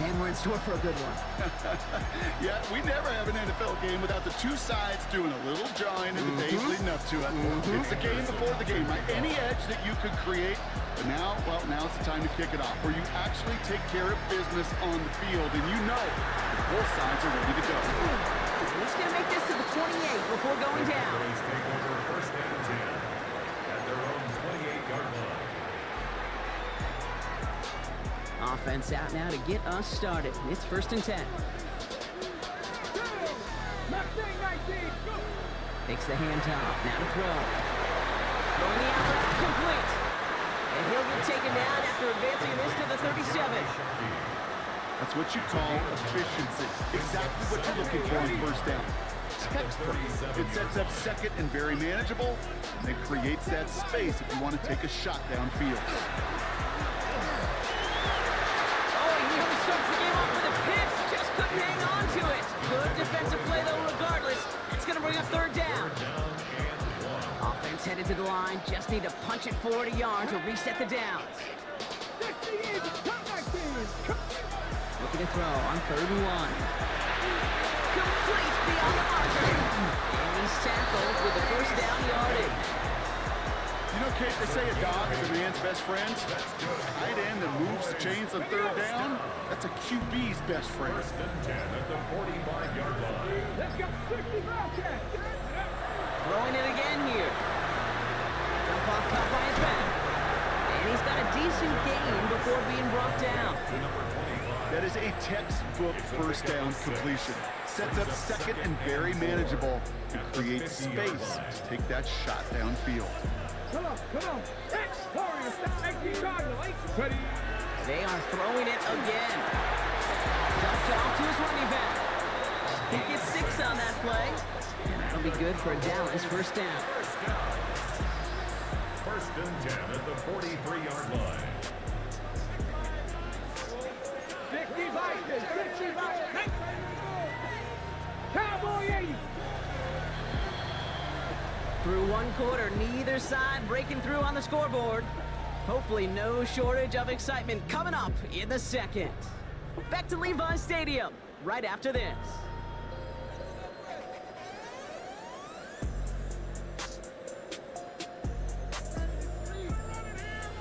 man, we're in store for a good one. Yeah, we never have an NFL game without the two sides doing a little drawing in the days leading up to it. It's the game before the game, right? Any edge that you could create, but now, well, now's the time to kick it off, where you actually take care of business on the field, and you know both sides are ready to go. He's going to make this to the 28 before going down. Rays take over first and 10 at their own 28-yard line. Offense out now to get us started. It's 1st and 10. Left thing, 19, go! Takes the handoff. Now to throw. Throwing the out route complete. And he'll get taken down after advancing this to the 37. That's what you call efficiency. Exactly what you're looking for on first down. Textbook. It sets up second and very manageable, and it creates that space if you want to take a shot downfield. Oh, he nearly starts the game off with a pick. Just couldn't hang on to it. Good defensive play, though, regardless. It's going to bring up third down. Offense headed to the line. Just need to punch it forward a yard to reset the downs. Looking to throw on 3rd and 1. Complete beyond the marker. And he's tackled with the first down yardage. You know, Kate, they say a dog is a man's best friend. Tight end that moves the chains on 3rd down, that's a QB's best friend. First and 10 at the 45-yard line. Let's go 65 catch. Throwing it again here. Jump off caught by his back. And he's got a decent gain before being brought down. That is a textbook first down completion. Sets up second and very manageable to create space to take that shot downfield. Come on. Warriors, stop 18 Cardinal. Ready. They are throwing it again. Dumped off to his running back. He gets 6 on that play. And that'll be good for a Dallas first down. First and 10 at the 43-yard line. 65. Cowboy 80. Through one quarter, neither side breaking through on the scoreboard. Hopefully no shortage of excitement coming up in the second. Back to Levi's Stadium right after this.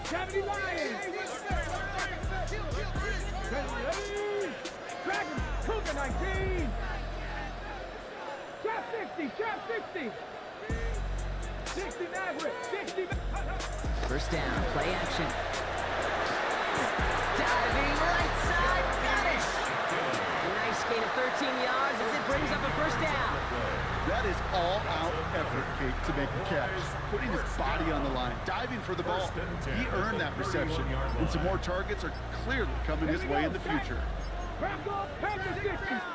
Gravity Lions. Dragon, Cougar 19. Trap 60. 60 Maverick, 60. First down, play action. Diving right side, got it. A nice gain of 13 yards as it brings up a first down. That is all-out effort, Kate, to make the catch. Putting his body on the line, diving for the ball. He earned that reception, and some more targets are clearly coming his way in the future. Back off, Panthers 60. Out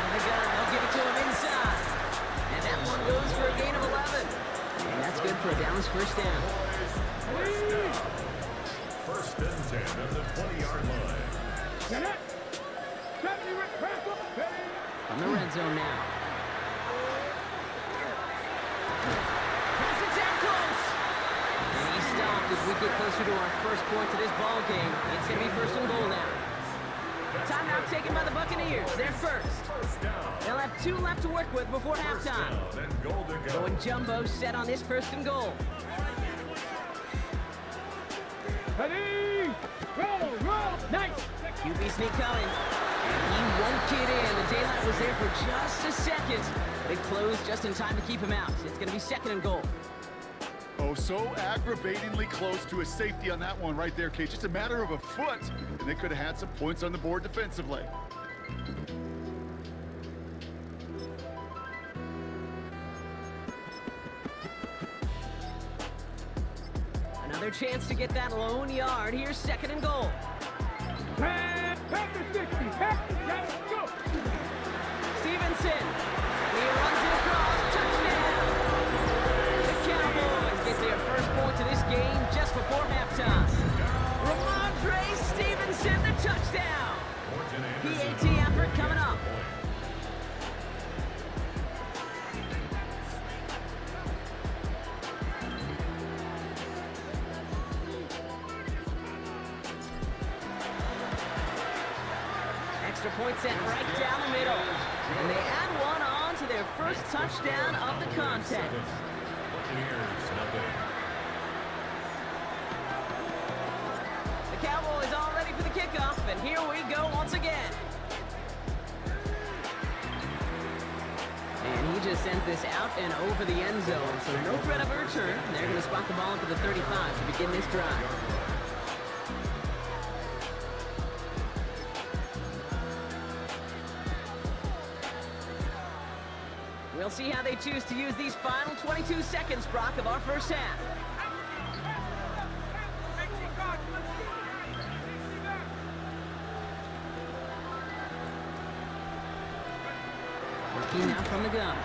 of the gun, they'll give it to him inside. And that one goes for a gain of 11. And that's good for a Dallas first down. First and 10 at the 20-yard line. On the red zone now. Pass it down close. And he stopped as we get closer to our first point to this ball game. It's going to be first and goal now. Timeout taken by the Buccaneers. They're first. They'll have 2 left to work with before halftime. Going jumbo set on this first and goal. Ready, roll, nice. QB sneak coming. And he won't get in. The daylight was there for just a second. But it closed just in time to keep him out. It's going to be second and goal. Oh, so aggravatingly close to a safety on that one right there, Kate. Just a matter of a foot, and they could have had some points on the board defensively. Another chance to get that lone yard. Here's second and goal. Panthers 60. Go. Stevenson. He runs it across. Touchdown. The Cowboys get their first point to this game just before halftime. Ramondre Stevenson, the touchdown. PAT effort coming up. Extra point set right down the middle. And they add one on to their first touchdown of the contest. The Cowboys all ready for the kickoff, and here we go once again. And he just sends this out and over the end zone, so no threat of a return. They're going to spot the ball up at the 35 to begin this drive. see how they choose to use these final 22 seconds, Brock, of our first half. Working now from the gun.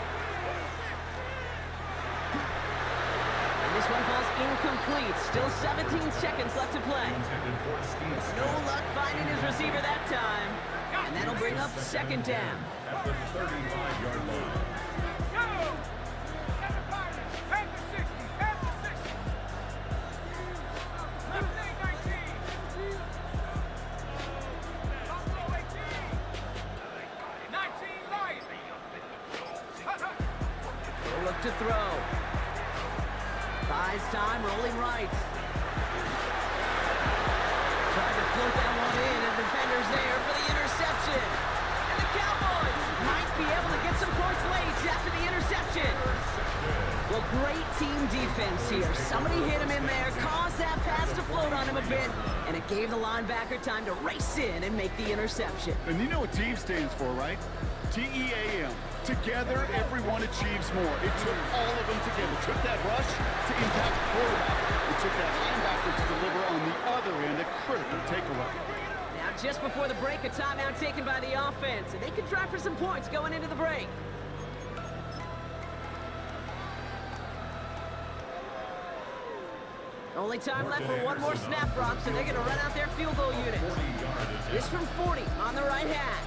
And this one falls incomplete. Still 17 seconds left to play. No luck finding his receiver that time. And that'll bring up second down. At the 35-yard line. Look to throw. Buys time, rolling right. Tried to float that one in, and defenders there for the interception. And the Cowboys might be able to get some points late after the interception. Well, great team defense here. Somebody hit him in there, caused that pass to float on him a bit, and it gave the linebacker time to race in and make the interception. And you know what team stands for, right? T-E-A-M. Together, everyone achieves more. It took all of them together. It took that rush to impact the quarterback. It took that linebacker to deliver on the other end, a critical takeaway. Now, just before the break, a timeout taken by the offense, and they can try for some points going into the break. Only time left for one more snap, Brock, so they're going to run out their field goal unit. This from 40 on the right hash.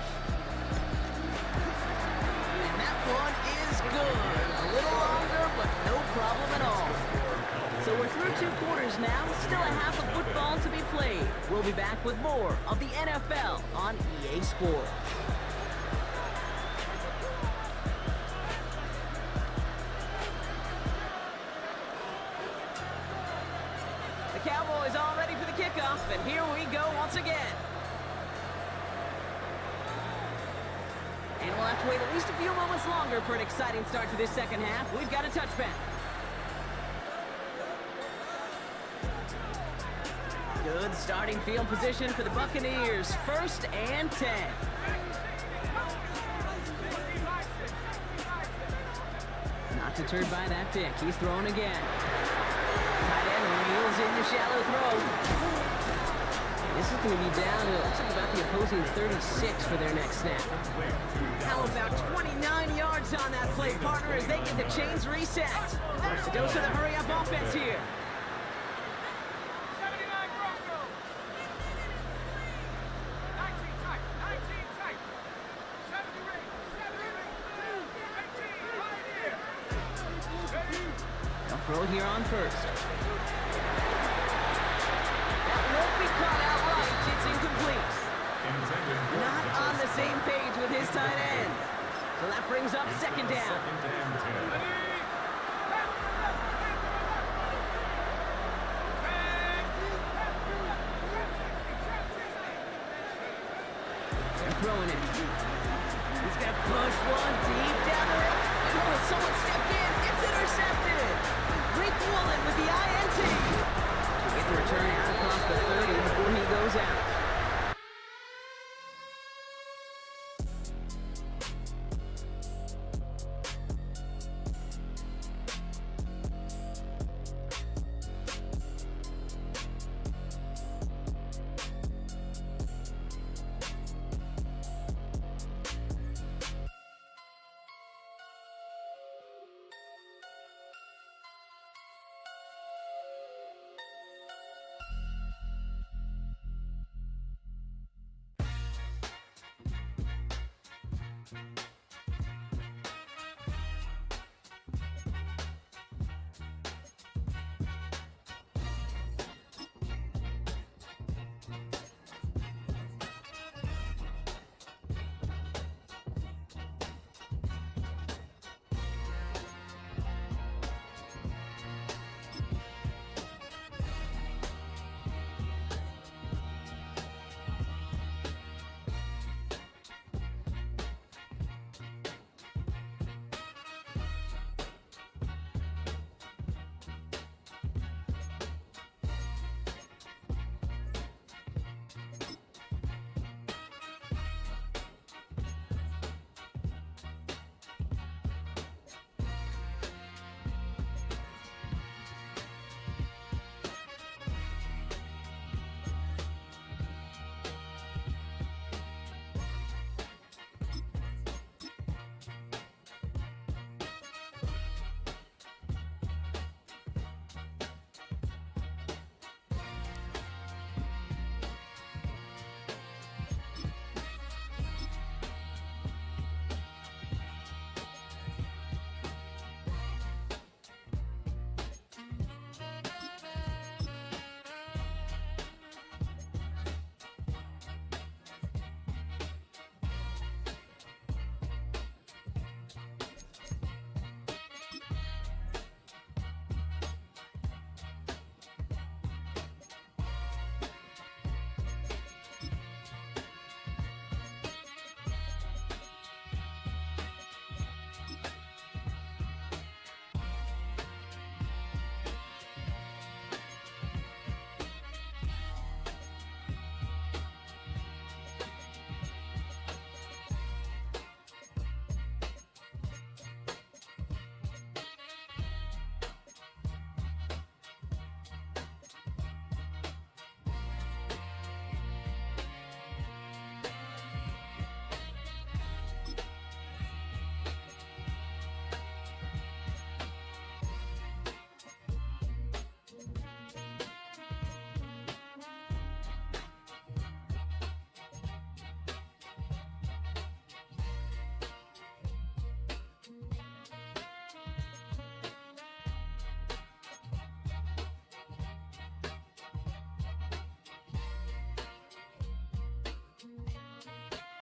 And that one is good. A little longer, but no problem at all. So we're through 2 quarters now. Still a half of football to be played. We'll be back with more of the NFL on EA Sports. The Cowboys all ready for the kickoff, and here we go once again. And we'll have to wait at least a few moments longer for an exciting start to this second half. We've got a touchback. Good starting field position for the Buccaneers. 1st and 10. Not deterred by that pick. He's throwing again. Tight end reels in the shallow throw. And this is going to be down to, looks like about the opposing 36 for their next snap. How about 29 yards on that play, partner, as they get the chains reset. A dose of the hurry-up offense here. Throw here on first. That won't be caught outright. It's incomplete. Not on the same page with his tight end. So that brings up second down. They're throwing it. He's got to push one deep